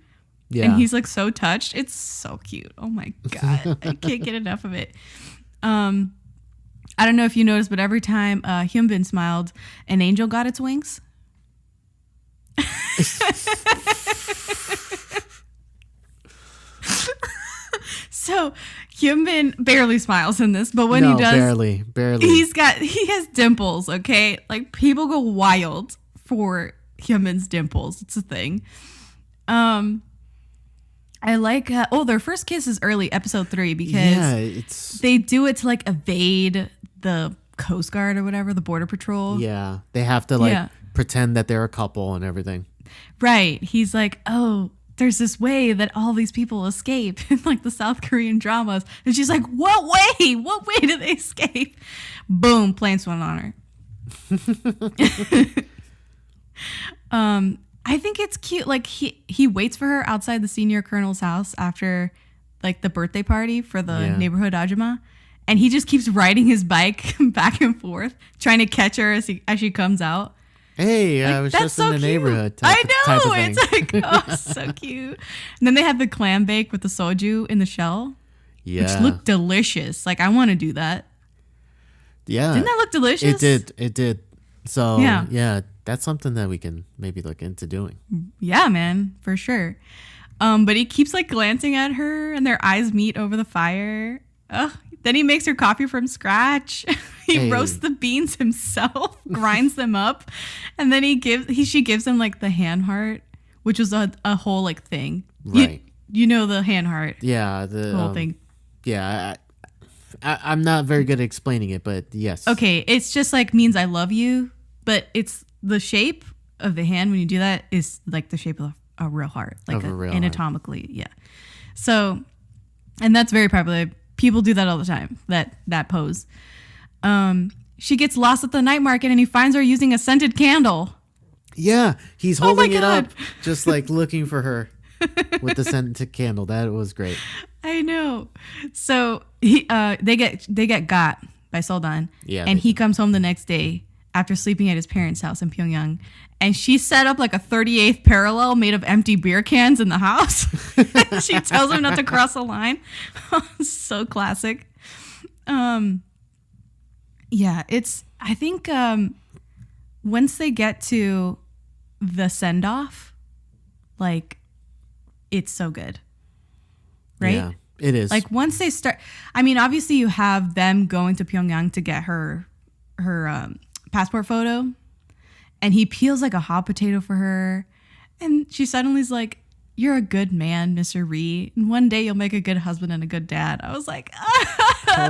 Yeah. And he's like so touched. It's so cute. Oh my God. I can't get enough of it. I don't know if you noticed, but every time Hyun smiled, an angel got its wings. So Hyun barely smiles in this, but when he does, barely, he has dimples. Okay, like people go wild for Hyun's dimples. It's a thing. I like their first kiss is early, episode 3, because they do it to like evade the Coast Guard or whatever, the Border Patrol. Yeah, they have to pretend that they're a couple and everything. Right. He's like, oh, there's this way that all these people escape in like the South Korean dramas. And she's like, what way? What way do they escape? Boom, plane swung on her. I think it's cute. Like he waits for her outside the senior colonel's house after like the birthday party for the neighborhood ajumma. And he just keeps riding his bike back and forth, trying to catch her as she comes out. Hey, I was just in the neighborhood. I know. It's like, oh, so cute. And then they had the clam bake with the soju in the shell. Yeah. Which looked delicious. Like, I want to do that. Yeah. Didn't that look delicious? It did. So, yeah, that's something that we can maybe look into doing. Yeah, man, for sure. But he keeps, like, glancing at her, and their eyes meet over the fire. Then he makes her coffee from scratch. He roasts the beans himself, grinds them up, and then she gives him like the hand heart, which was a whole like thing. Right. You know the hand heart. Yeah, the whole thing. Yeah, I'm not very good at explaining it, but yes. Okay, it's just like means I love you, but it's the shape of the hand when you do that is like the shape of a real heart, like anatomically. Heart. Yeah. So, and that's very popular. People do that all the time, that pose. She gets lost at the night market and he finds her using a scented candle. Yeah, he's holding it up, just like looking for her with the scented candle. That was great. I know. So they get got by Soldan. Yeah, and he comes home the next day after sleeping at his parents' house in Pyongyang. And she set up like a 38th parallel made of empty beer cans in the house. She tells him not to cross the line. So classic. I think once they get to the send-off, like, it's so good. Right? Yeah, it is. Like, once they start, I mean, obviously you have them going to Pyongyang to get her passport photo. And he peels like a hot potato for her. And she suddenly is like, you're a good man, Mr. Ree. And one day you'll make a good husband and a good dad. I was like,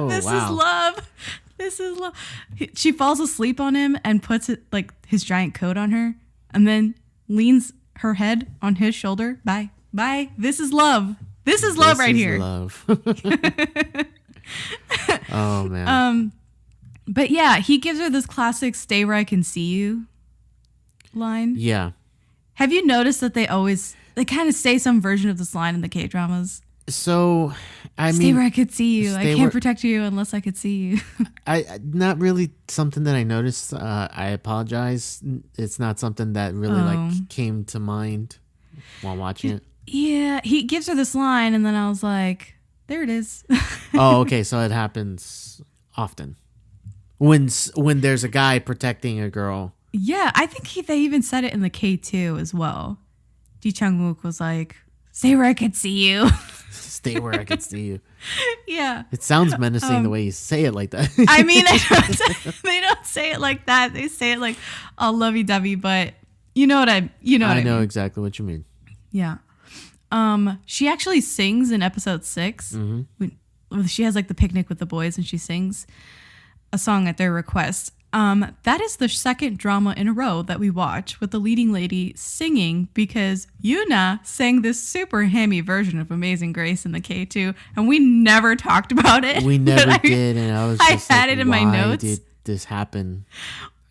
this is love. This is love. She falls asleep on him and puts it like his giant coat on her. And then leans her head on his shoulder. Bye. Bye. This is love. This is love right here. Love. Oh, man. But yeah, he gives her this classic stay where I can see you line. Yeah. Have you noticed that they kind of say some version of this line in the K-dramas? So, stay where I could see you. I can't protect you unless I could see you. Not really something that I noticed. I apologize. It's not something that really came to mind while watching it. Yeah, he gives her this line and then I was like, there it is. Oh, okay. So it happens often. When there's a guy protecting a girl. Yeah, I think they even said it in the K2 as well. Ji Chang-wook was like, stay where I could see you. Stay where I could see you. Yeah. It sounds menacing the way you say it like that. I mean, they don't say it like that. They say it like all lovey-dovey, but You know what I know mean. exactly what you mean. Yeah. She actually sings in episode 6. When she has like the picnic with the boys and she sings a song at their request. That is the second drama in a row that we watch with the leading lady singing because Yoon sang this super hammy version of Amazing Grace in the K2 and we never talked about it. We never did, and I was just had it in my notes. Why did this happen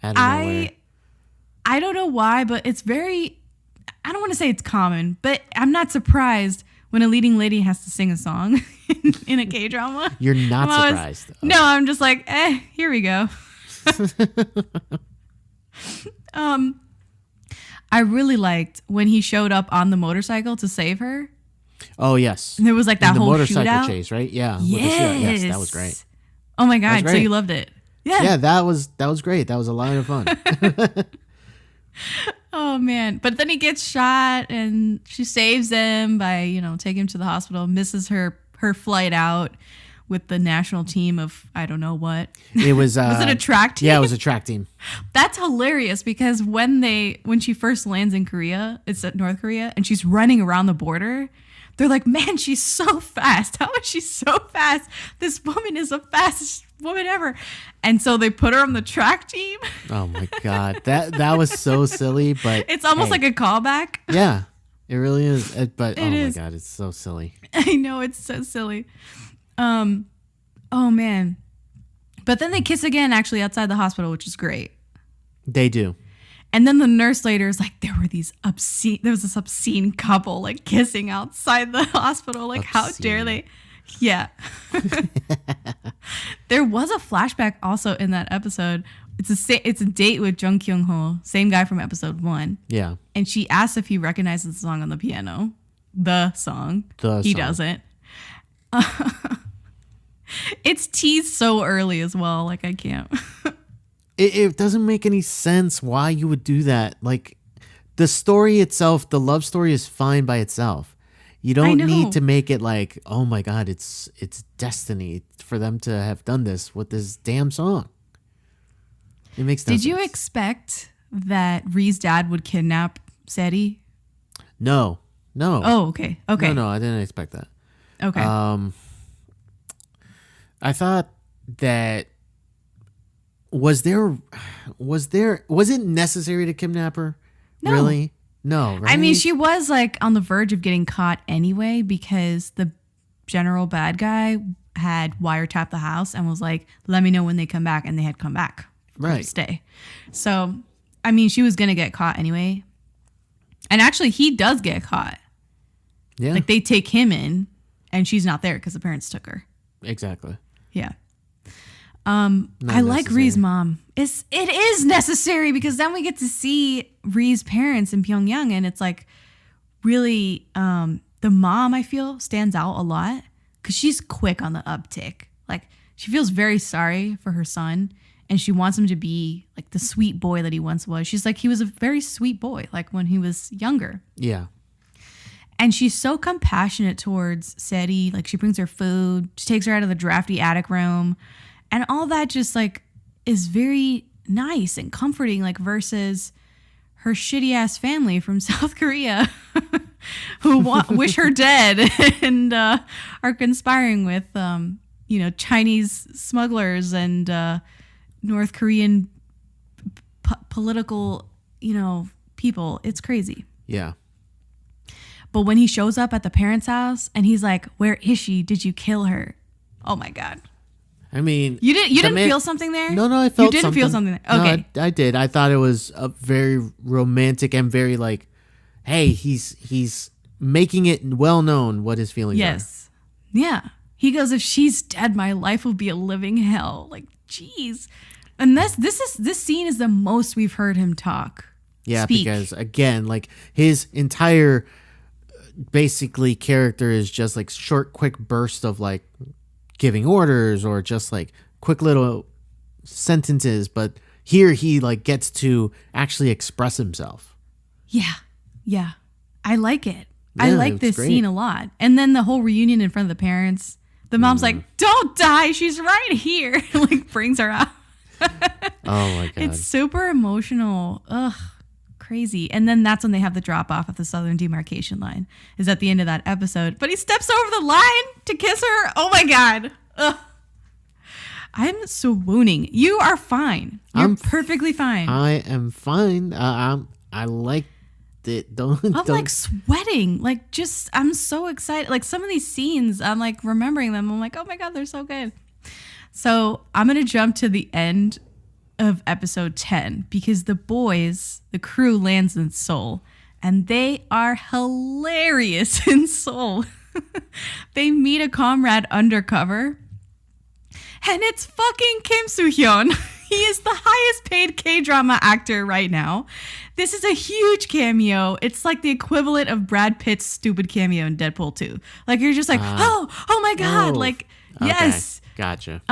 out of nowhere? I don't know why, but it's very, I don't want to say it's common, but I'm not surprised when a leading lady has to sing a song in a K-drama. You're not surprised. No, I'm just like, here we go. I really liked when he showed up on the motorcycle to save her. Oh, yes. And there was like that whole motorcycle shootout. chase, right? Yeah. Yes. Yes, that was great. Oh my God. So you loved it. Yeah. Yeah, that was great. That was a lot of fun. Oh man. But then he gets shot and she saves him by, taking him to the hospital, misses her flight out with the national team of I don't know what. It was was it a track team? Yeah, it was a track team. That's hilarious because when she first lands in Korea, it's at North Korea, and she's running around the border, they're like, man, she's so fast. How is she so fast? This woman is the fastest woman ever. And so they put her on the track team. Oh my God. That was so silly, but it's almost like a callback. Yeah, it really is. But it is. My God, it's so silly. I know, it's so silly. Oh man. But then they kiss again actually outside the hospital, which is great. They do. And then the nurse later is like, there was this obscene couple like kissing outside the hospital. Like, how dare they? Yeah. There was a flashback also in that episode. It's a date with Jeong-hyeok, same guy from episode 1. Yeah. And she asks if he recognizes the song on the piano. The song. He doesn't. It's teased so early as well. Like, I can't. It doesn't make any sense why you would do that. Like, the story itself, the love story is fine by itself. You don't need to make it like, oh my God, it's destiny for them to have done this with this damn song. It makes no sense. Did you expect that Ree's dad would kidnap Seti? No. Oh, okay. No, I didn't expect that. Okay. I thought that was it necessary to kidnap her? No. Really? No, right? I mean, she was like on the verge of getting caught anyway because the general bad guy had wiretapped the house and was like, let me know when they come back. And they had come back. Right. Stay. So, I mean, she was going to get caught anyway. And actually, he does get caught. Yeah. Like, they take him in and she's not there because the parents took her. Exactly. Yeah. I like Ree's mom. It is necessary because then we get to see Ree's parents in Pyongyang, and it's like really the mom, I feel, stands out a lot because she's quick on the uptick. Like, she feels very sorry for her son, and she wants him to be like the sweet boy that he once was. She's like, he was a very sweet boy, like when he was younger. Yeah. And she's so compassionate towards Seti. Like, she brings her food, she takes her out of the drafty attic room. And all that just like is very nice and comforting, like versus her shitty ass family from South Korea who wish her dead and are conspiring with, Chinese smugglers and North Korean political, people. It's crazy. Yeah. But when he shows up at the parents' house and he's like, where is she? Did you kill her? Oh my God. I mean, you didn't feel something there? No, I felt you didn't feel something there. Okay, no, I did. I thought it was a very romantic and very like, hey, he's making it well known what his feelings are. Yes, yeah. He goes, if she's dead, my life will be a living hell. Like, geez. And this scene is the most we've heard him talk. Yeah, speak. Because again, like his entire basically character is just like short, quick burst of like giving orders or just like quick little sentences, but here he like gets to actually express himself. Yeah, I like it. Yeah, I like this great. scene a lot. And then the whole reunion in front of the parents, the mom's like, don't die, she's right here. Like, brings her out. Oh my God. It's super emotional. Ugh, crazy. And then that's when they have the drop off at the southern demarcation line, is at the end of that episode. But he steps over the line to kiss her. Oh my God. Ugh. I'm swooning. You are fine. You're perfectly fine. I am fine. I like it. I'm like sweating. Like, just, I'm so excited. Like, some of these scenes, I'm like remembering them. I'm like, oh my God, they're so good. So I'm going to jump to the end of episode 10 because the crew lands in Seoul and they are hilarious in Seoul. They meet a comrade undercover. And it's fucking Kim Soo-hyun. He is the highest paid K-drama actor right now. This is a huge cameo. It's like the equivalent of Brad Pitt's stupid cameo in Deadpool 2. Like, you're just like, oh my God. Like, okay. Yes. Gotcha.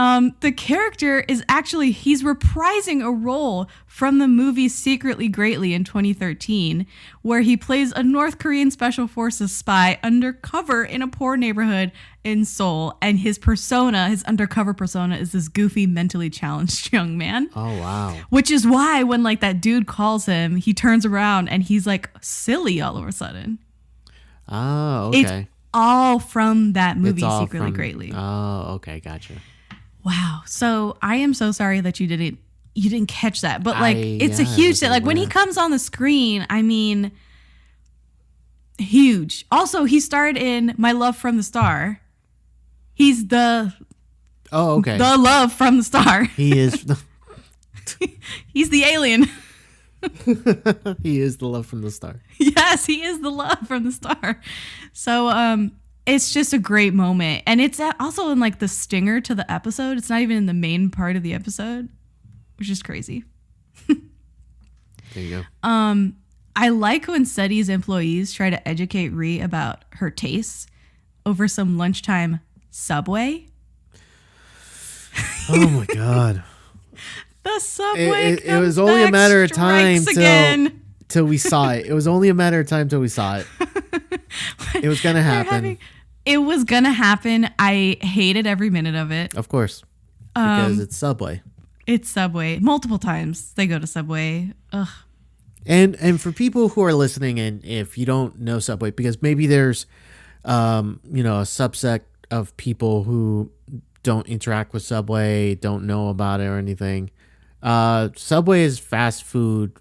The character is actually, he's reprising a role from the movie Secretly Greatly in 2013, where he plays a North Korean Special Forces spy undercover in a poor neighborhood in Seoul. And his undercover persona is this goofy, mentally challenged young man. Oh, wow. Which is why when like that dude calls him, he turns around and he's like silly all of a sudden. Oh, okay. It's all from that movie, Secretly Greatly. Oh, okay, gotcha. Wow. So I am so sorry that you didn't catch that. But like, it's a huge thing. Like when he comes on the screen, I mean, huge. Also, he starred in My Love from the Star. He's the love from the star. He is. He's the alien. He is the love from the star. Yes, he is the love from the star. So it's just a great moment. And it's also in like the stinger to the episode. It's not even in the main part of the episode, which is crazy. There you go. I like when SETI's employees try to educate Ri about her tastes over some lunchtime Subway. Oh my God. The Subway it was only a matter of time till we saw it. It was only a matter of time till we saw it. It was going to happen. It was going to happen. I hated every minute of it. Of course. Because it's Subway. It's Subway. Multiple times they go to Subway. Ugh. And for people who are listening, and if you don't know Subway, because maybe there's a subset of people who don't interact with Subway, don't know about it or anything. Subway is fast food,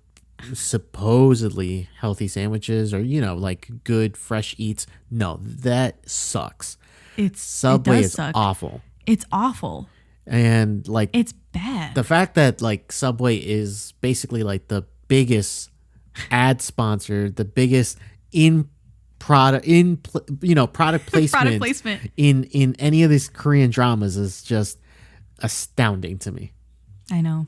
supposedly healthy sandwiches, or like good fresh eats. No, that sucks. Subway is suck. awful. It's awful. And like it's bad. The fact that like Subway is basically like the biggest ad sponsor, the biggest product placement in any of these Korean dramas is just astounding to me. I know.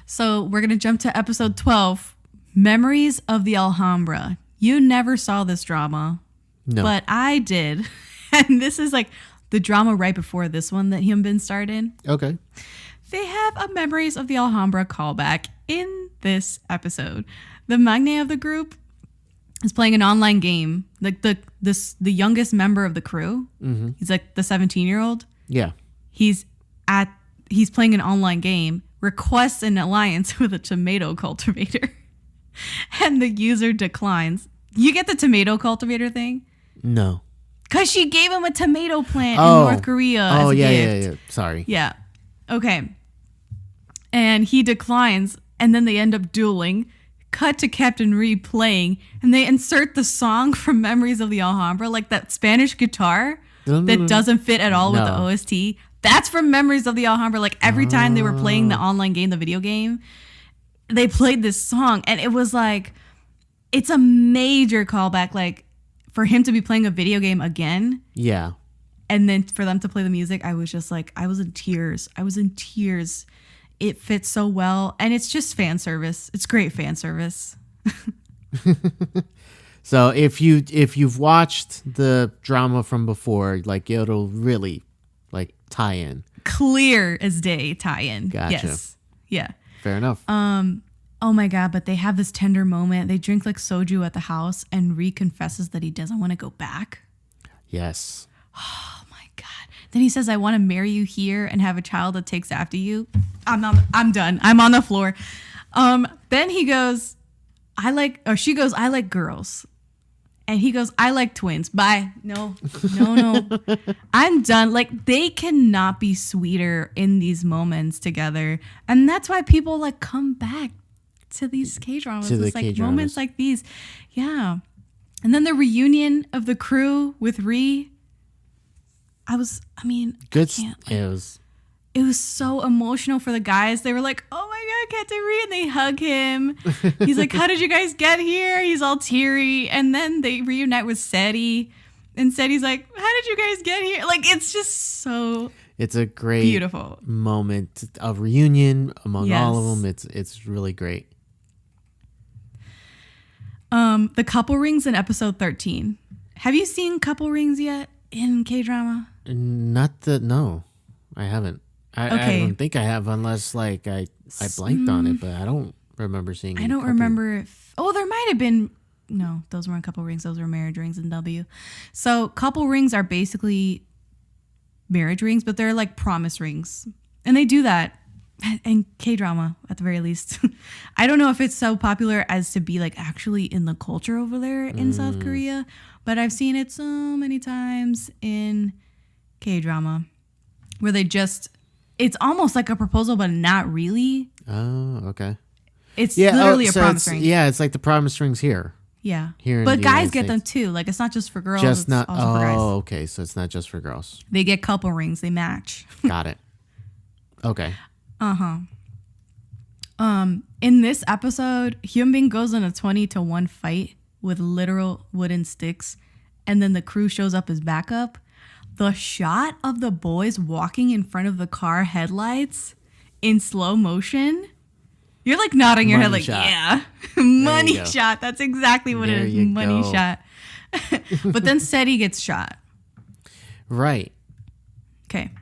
So we're going to jump to episode 12, Memories of the Alhambra. You never saw this drama. No. But I did. And this is like the drama right before this one that Hyun starred in. Okay. They have a Memories of the Alhambra callback in this episode. The magnate of the group is playing an online game. Like the youngest member of the crew. Mm-hmm. He's like the 17-year-old. Yeah. He's playing an online game, requests an alliance with a tomato cultivator, and the user declines. You get the tomato cultivator thing? No. Because she gave him a tomato plant in North Korea as a gift. Yeah. Sorry. Yeah. Okay. And he declines, and then they end up dueling. Cut to Captain Ri playing, and they insert the song from Memories of the Alhambra, like that Spanish guitar that doesn't fit at all with the OST. That's from Memories of the Alhambra. Like every time they were playing the online game, the video game, they played this song, and it was like, it's a major callback. Like for him to be playing a video game again. Yeah. And then for them to play the music, I was just like, I was in tears. It fits so well, and it's just fan service. It's great fan service. So if you've watched the drama from before, like it'll really like tie in. Clear as day tie in. Gotcha. Yes. Yeah. Fair enough. Oh my God, but they have this tender moment. They drink like soju at the house, and Ri confesses that he doesn't want to go back. Yes. Oh my God. Then he says, I want to marry you here and have a child that takes after you. I'm done. I'm on the floor. Then he goes, she goes, I like girls. And he goes, I like twins. Bye. No. I'm done. Like, they cannot be sweeter in these moments together. And that's why people like come back to these K-dramas. It's like K-dramas. moments like these. Yeah. And then the reunion of the crew with Ree. Good. It was so emotional for the guys. They were like, oh my God, Captain Ree. And they hug him. He's like, how did you guys get here? He's all teary. And then they reunite with Seti. And Seti's like, how did you guys get here? Like, it's just so It's a great beautiful moment of reunion among Yes. all of them. It's really great. The couple rings in episode 13. Have you seen couple rings yet in K-drama? No, I haven't. I don't think I have, unless like I blanked on it, but I don't remember seeing. I don't remember if. Oh, there might have been. No, those weren't couple rings. Those were marriage rings in W. So couple rings are basically marriage rings, but they're like promise rings, and they do that in K-drama at the very least. I don't know if it's so popular as to be like actually in the culture over there in South Korea, but I've seen it so many times in K-drama where they just. It's almost like a proposal, but not really. Oh, okay. It's literally a promise ring. Yeah, it's like the promise rings here. Yeah. Here in but the guys United get them States. too. Like, it's not just for girls. Just it's not. also for guys. Oh, okay. So it's not just for girls. They get couple rings. They match. Got it. Okay. In this episode, Hyun goes in a 20-1 fight with literal wooden sticks, and then the crew shows up as backup. The shot of the boys walking in front of the car headlights in slow motion. You're like nodding your head like, shot. yeah. Money go. shot. That's exactly what There it is. you Money go. shot. But then Seti gets shot. Right. Okay.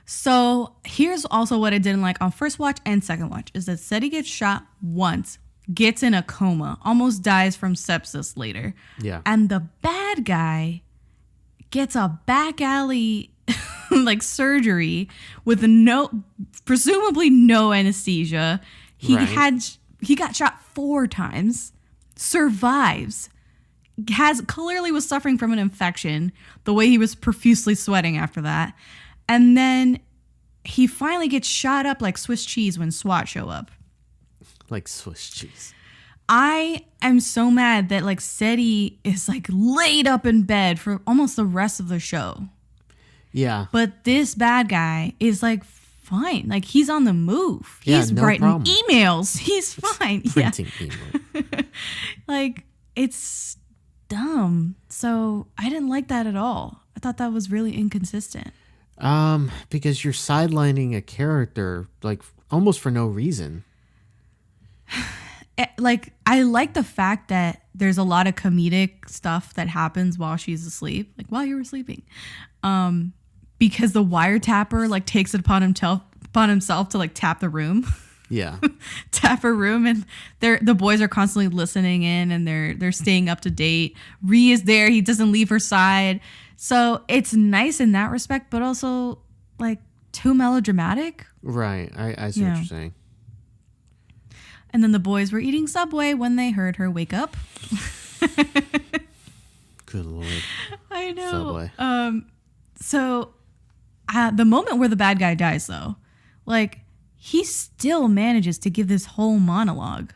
So here's also what I didn't like on first watch and second watch is that Seti gets shot once, gets in a coma, almost dies from sepsis later. Yeah. And the bad guy gets a back alley like surgery with presumably no anesthesia. He got shot 4 times, survives, clearly was suffering from an infection, the way he was profusely sweating after that. And then he finally gets shot up like Swiss cheese when SWAT show up. Like Swiss cheese. I am so mad that like Seti is like laid up in bed for almost the rest of the show. Yeah. But this bad guy is like fine. Like he's on the move. Yeah, He's no writing problem. emails. He's fine. Printing email. Like it's dumb. So I didn't like that at all. I thought that was really inconsistent. Because you're sidelining a character like almost for no reason. Like I like the fact that there's a lot of comedic stuff that happens while she's asleep, like while you were sleeping, because the wiretapper like takes it upon himself to like tap the room, Yeah. tap her room, and the boys are constantly listening in and they're staying up to date. Ree is there; he doesn't leave her side, so it's nice in that respect, but also like too melodramatic. Right. I see what you're saying. And then the boys were eating Subway when they heard her wake up. Good Lord. I know. Subway. So the moment where the bad guy dies, though, like he still manages to give this whole monologue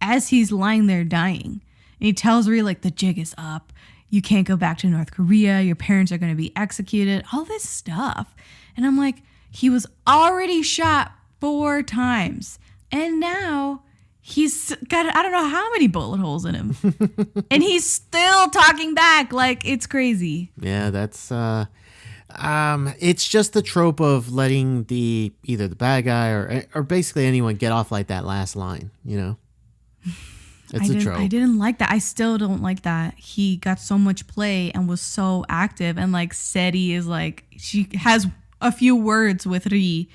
as he's lying there dying. And he tells Rhea, like, the jig is up. You can't go back to North Korea. Your parents are going to be executed. All this stuff. And I'm like, he was already shot 4 times. And now he's got, I don't know how many bullet holes in him. And he's still talking back like it's crazy. Yeah, that's it's just the trope of letting either the bad guy or basically anyone get off like that last line, you know? It's a trope. I didn't like that. I still don't like that. He got so much play and was so active. And like Seti is like, she has a few words with Ree.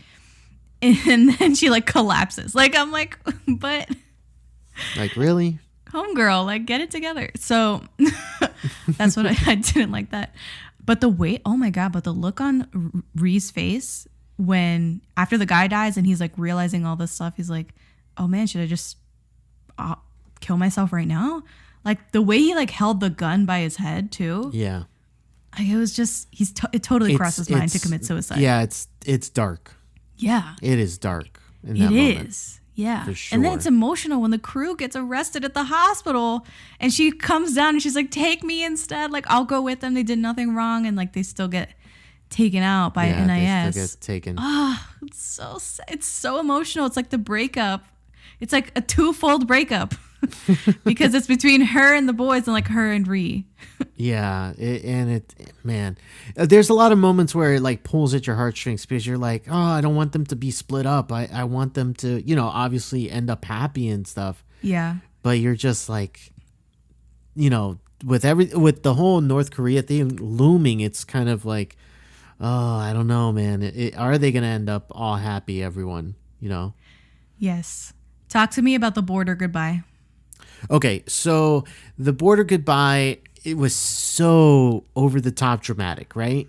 And then she like collapses. Like I'm like, but Like really? Homegirl, like get it together. So that's what I didn't like that. But the way, oh my God, but the look on Ree's face when after the guy dies and he's like realizing all this stuff, he's like, oh man, should I just kill myself right now? Like the way he like held the gun by his head too. Yeah. Like, it was just it totally crossed his mind to commit suicide. Yeah, it's dark. Yeah. It is dark in It that moment. is. Yeah. For sure. And then it's emotional when the crew gets arrested at the hospital and she comes down and she's like, take me instead. Like, I'll go with them. They did nothing wrong. And like, they still get taken out by NIS. They still get taken. It's so emotional. It's like the breakup. It's like a twofold breakup because it's between her and the boys and like her and Ree. Yeah. Man, there's a lot of moments where it like pulls at your heartstrings because you're like, oh, I don't want them to be split up. I want them to, obviously end up happy and stuff. Yeah. But you're just like, with the whole North Korea thing looming, it's kind of like, oh, I don't know, man. Are they going to end up all happy, everyone, Yes. Talk to me about the border goodbye. Okay, so the border goodbye, it was so over the top dramatic, right?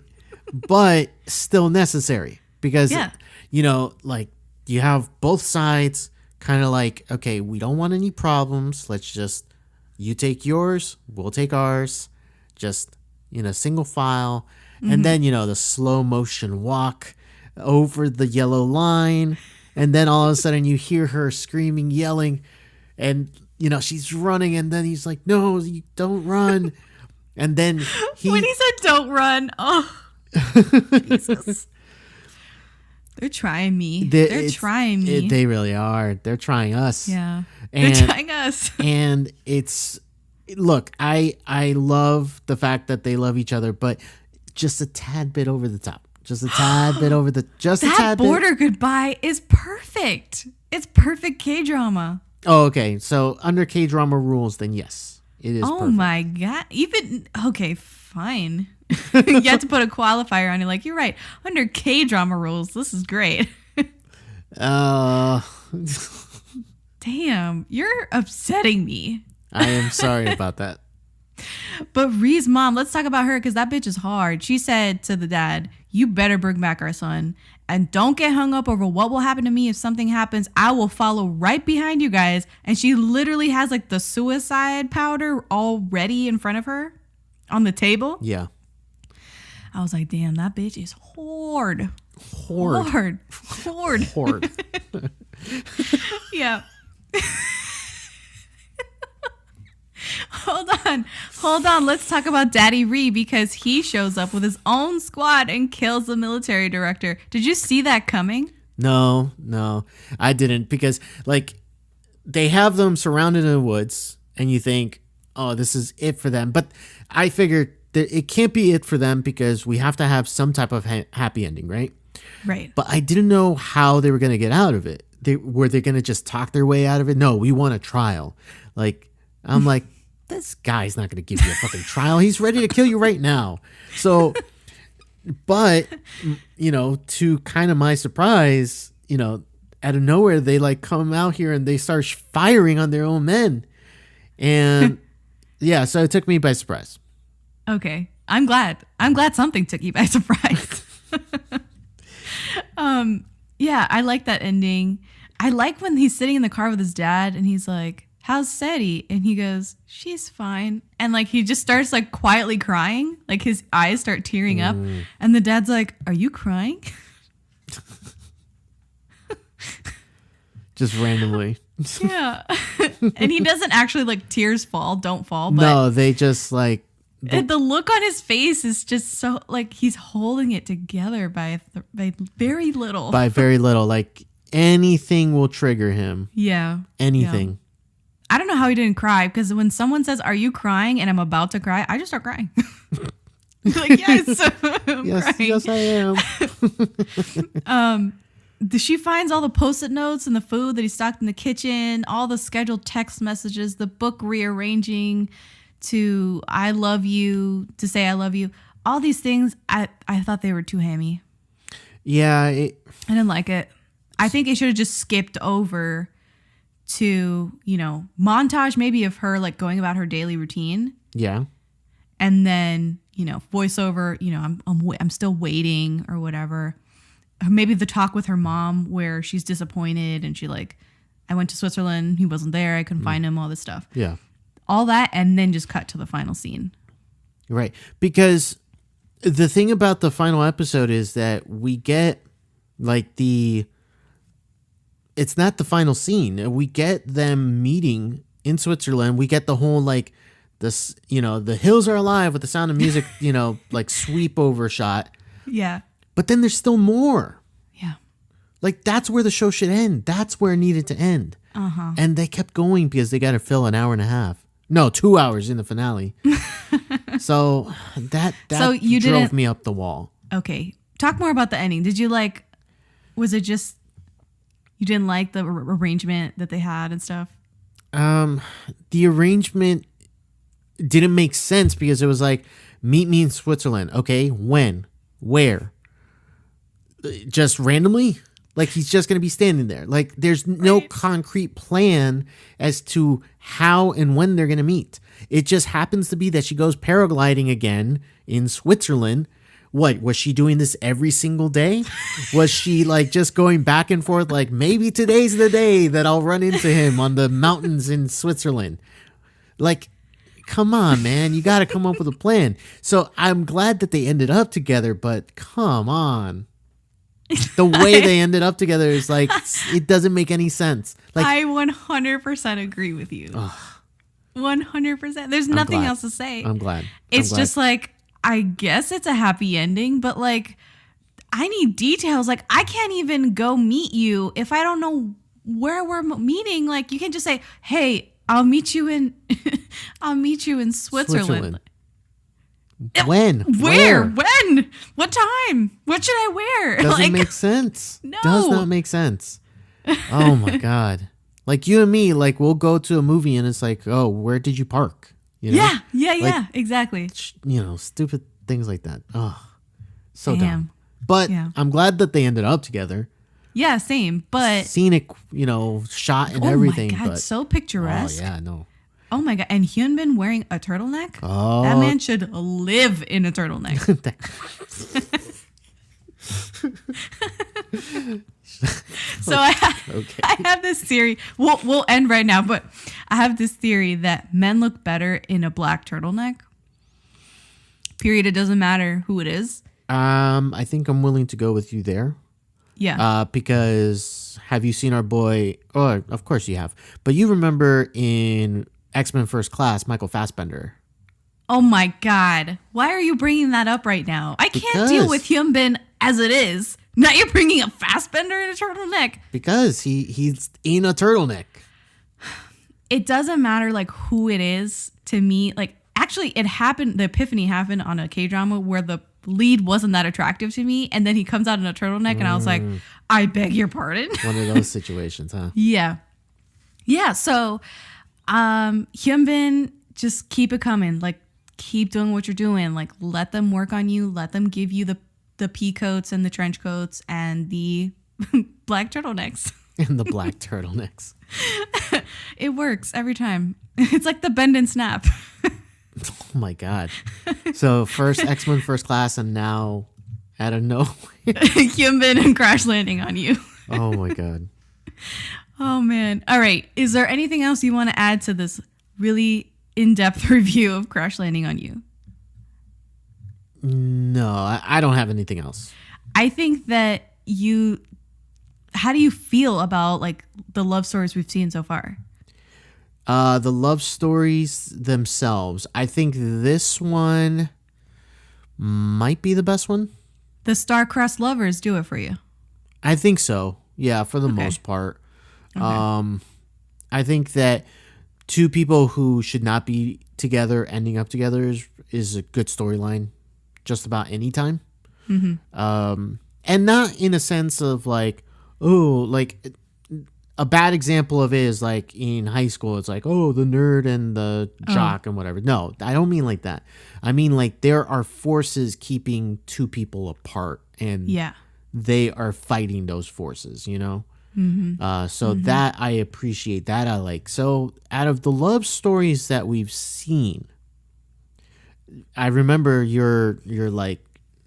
But still necessary because, like you have both sides kind of like, okay, we don't want any problems. Let's just, you take yours, we'll take ours. Just, single file. Mm-hmm. And then, the slow motion walk over the yellow line. And then all of a sudden you hear her screaming, yelling, and she's running, and then he's like, no, you don't run. And then when he said don't run, oh Jesus. They're trying me. They're trying me. They really are. They're trying us. Yeah. They're trying us. And look, I love the fact that they love each other, but just a tad bit over the top. Just a tad bit over the that border goodbye is perfect. It's perfect K-drama. Oh, okay. So under K-drama rules, then yes, it is. Oh perfect. My God. Okay, fine. You have to put a qualifier on it. Like, you're right. Under K-drama rules, this is great. Damn, you're upsetting me. I am sorry about that. But Ree's mom, let's talk about her because that bitch is hard. She said to the dad, you better bring back our son and don't get hung up over what will happen to me if something happens. I will follow right behind you guys. And she literally has like the suicide powder already in front of her on the table. Yeah. I was like, damn, that bitch is horde. Horde. Yeah. Hold on. Let's talk about Daddy Ree because he shows up with his own squad and kills the military director. Did you see that coming? No, I didn't, because like they have them surrounded in the woods and you think, oh, this is it for them. But I figured that it can't be it for them because we have to have some type of happy ending, right? Right. But I didn't know how they were going to get out of it. Were they going to just talk their way out of it? No, we want a trial. Like, I'm like, this guy's not going to give you a fucking trial. He's ready to kill you right now. So, but, to kind of my surprise, out of nowhere, they like come out here and they start firing on their own men. And yeah, so it took me by surprise. Okay. I'm glad something took you by surprise. Yeah, I like that ending. I like when he's sitting in the car with his dad and he's like, how's Sadie? And he goes, she's fine. And like, he just starts like quietly crying. Like his eyes start tearing up. And the dad's like, are you crying? Just randomly. Yeah. And he doesn't actually like don't fall. But no, they just like. The look on his face is just so like he's holding it together by very little. By very little. Like anything will trigger him. Yeah. Anything. Yeah. I don't know how he didn't cry because when someone says, are you crying? And I'm about to cry, I just start crying. Like, yes, I'm crying. Yes, I am. She finds all the Post-it notes and the food that he stocked in the kitchen, all the scheduled text messages, the book rearranging to I love you, to say I love you. All these things, I thought they were too hammy. Yeah. I didn't like it. I think it should have just skipped over to, montage maybe of her like going about her daily routine. Yeah. And then, voiceover, I'm still waiting or whatever. Or maybe the talk with her mom where she's disappointed and she like I went to Switzerland. He wasn't there. I couldn't find him. All this stuff. Yeah. All that, and then just cut to the final scene. Right. Because the thing about the final episode is that we get like it's not the final scene. We get them meeting in Switzerland. We get the whole like this, the hills are alive with the sound of music, like sweep over shot. Yeah. But then there's still more. Yeah. Like that's where the show should end. That's where it needed to end. Uh-huh. And they kept going because they got to fill an hour and a half. No, 2 hours in the finale. So that So you drove didn't- me up the wall. Okay. Talk more about the ending. Did you was it just, you didn't like the arrangement that they had and stuff? The arrangement didn't make sense because it was like, meet me in Switzerland. Okay, when? Where? Just randomly? Like he's just going to be standing there. Like there's no concrete plan as to how and when they're going to meet. It just happens to be that she goes paragliding again in Switzerland. What, was she doing this every single day? Was she like just going back and forth like maybe today's the day that I'll run into him on the mountains in Switzerland? Like, come on, man. You got to come up with a plan. So I'm glad that they ended up together, but come on. The way they ended up together is like, it doesn't make any sense. Like, I 100% agree with you. 100%. There's nothing glad. else to say. I'm glad. It's just like, I guess it's a happy ending, but like, I need details. Like, I can't even go meet you if I don't know where we're meeting. Like, you can just say, "Hey, I'll meet you in, Switzerland." When? Where? When? What time? What should I wear? Doesn't make sense. No. Does not make sense. Oh my God. Like you and me, like we'll go to a movie and it's like, oh, where did you park? You know? Yeah, exactly. Stupid things like that. Oh, so Damn. dumb. But Yeah. I'm glad that they ended up together. Yeah, same. But Scenic, shot and everything. Oh my God, but so picturesque. Oh yeah, no. Oh my God. And Hyun been wearing a turtleneck? Oh. That man should live in a turtleneck. So I have this theory. We'll end right now, but I have this theory that men look better in a black turtleneck. Period. It doesn't matter who it is. I think I'm willing to go with you there. Yeah. Because have you seen our boy? Oh, of course you have. But you remember in X-Men First Class, Michael Fassbender. Oh my God. Why are you bringing that up right now? I can't deal with Hyun-bin as it is. Now you're bringing a Fassbender in a turtleneck. Because he's in a turtleneck. It doesn't matter like who it is to me. Like actually it happened, the epiphany happened on a K-drama where the lead wasn't that attractive to me. And then he comes out in a turtleneck and I was like, I beg your pardon. One of those situations, huh? Yeah. Yeah. So Hyun-bin, just keep it coming. Like keep doing what you're doing. Like let them work on you. Let them give you the pea coats and the trench coats and the black turtlenecks. And the black turtlenecks. It works every time. It's like the bend and snap. Oh my God. So first X-Men First Class and now out of nowhere. Hyun-bin and crash landing on you. Oh my God. Oh man. All right. Is there anything else you want to add to this really in-depth review of Crash Landing on You? No, I don't have anything else. I think that how do you feel about like the love stories we've seen so far? The love stories themselves, I think this one might be the best one. The star-crossed lovers do it for you. I think so. Yeah, for the most part. Okay. I think that two people who should not be together ending up together is a good storyline just about any time. Mm-hmm. And not in a sense of like, oh, like a bad example of it is like in high school, it's like, oh, the nerd and the jock and whatever. No, I don't mean like that. I mean like there are forces keeping two people apart and they are fighting those forces, you know? Mm-hmm. So that I appreciate, that I like. So out of the love stories that we've seen, I remember your like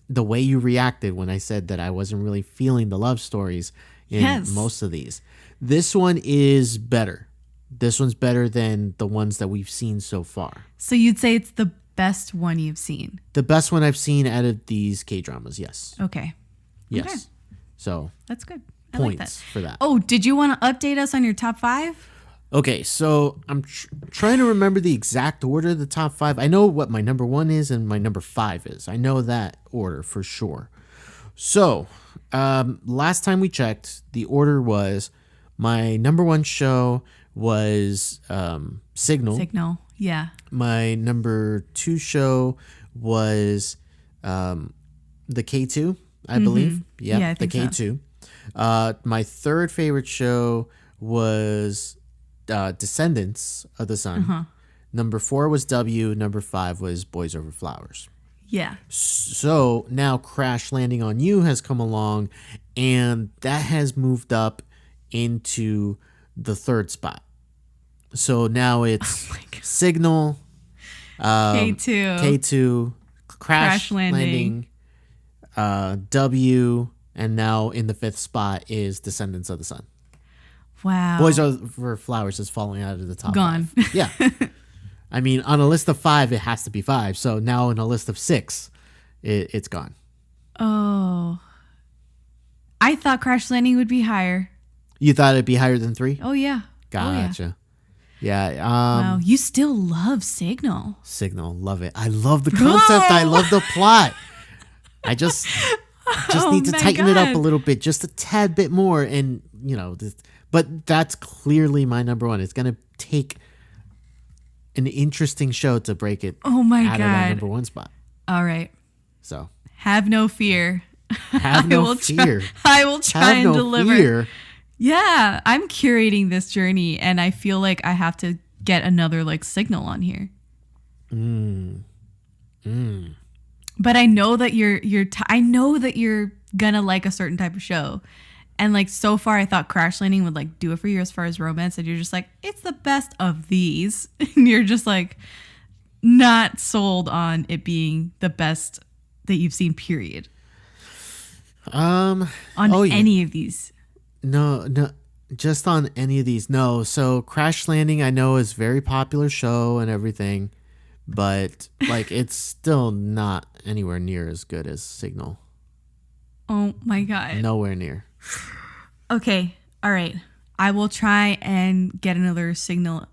the way you reacted when I said that I wasn't really feeling the love stories in most of these. This one is better. This one's better than the ones that we've seen so far. So you'd say it's the best one you've seen? The best one I've seen out of these K-dramas, yes. Okay. Yes. Okay. So That's good. I points like that. for that. Oh, did you want to update us on your top 5? Okay, so I'm trying to remember the exact order of the top 5. I know what my number 1 is and my number 5 is. I know that order for sure. So last time we checked, the order was my number 1 show was Signal. Signal. Yeah. My number 2 show was the K2, I believe. Yep, Yeah, I think the K2. My third favorite show was Descendants of the Sun. Number 4 was W. Number 5 was Boys Over Flowers. Yeah. So now Crash Landing on You has come along, and that has moved up into the 3rd spot. So now it's Signal, K2, Crash Landing, W, and now in the 5th spot is Descendants of the Sun. Wow. Boys Over Flowers is falling out of the top. Gone. 5. Yeah. I mean, on a list of 5, it has to be 5. So now in a list of 6, it's gone. Oh. I thought Crash Landing would be higher. You thought it'd be higher than 3? Oh, yeah. Gotcha. Yeah. Wow. You still love Signal. Signal, love it. I love the concept. I love the plot. I just need to my tighten it up God. a little bit, just a tad bit more, and but that's clearly my number 1. It's gonna take an interesting show to break it. Oh my out of that God. number 1 spot. All right. So Have no fear. have no fear. I will try Have and no deliver. fear. Yeah, I'm curating this journey, and I feel like I have to get another Signal on here. But I know that I know that you're gonna like a certain type of show, and so far I thought Crash Landing would do it for you as far as romance, and you're just it's the best of these, and you're just not sold on it being the best that you've seen. Period. On any of these. No, just on any of these. No. So Crash Landing, I know, is a very popular show and everything, but it's still not anywhere near as good as Signal. Oh my God. Nowhere near. Okay. All right. I will try and get another Signal.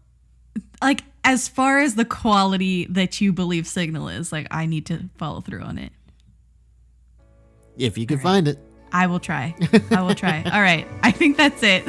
As far as the quality that you believe Signal is, I need to follow through on it. If you can find it. I will try. I will try. All right. I think that's it.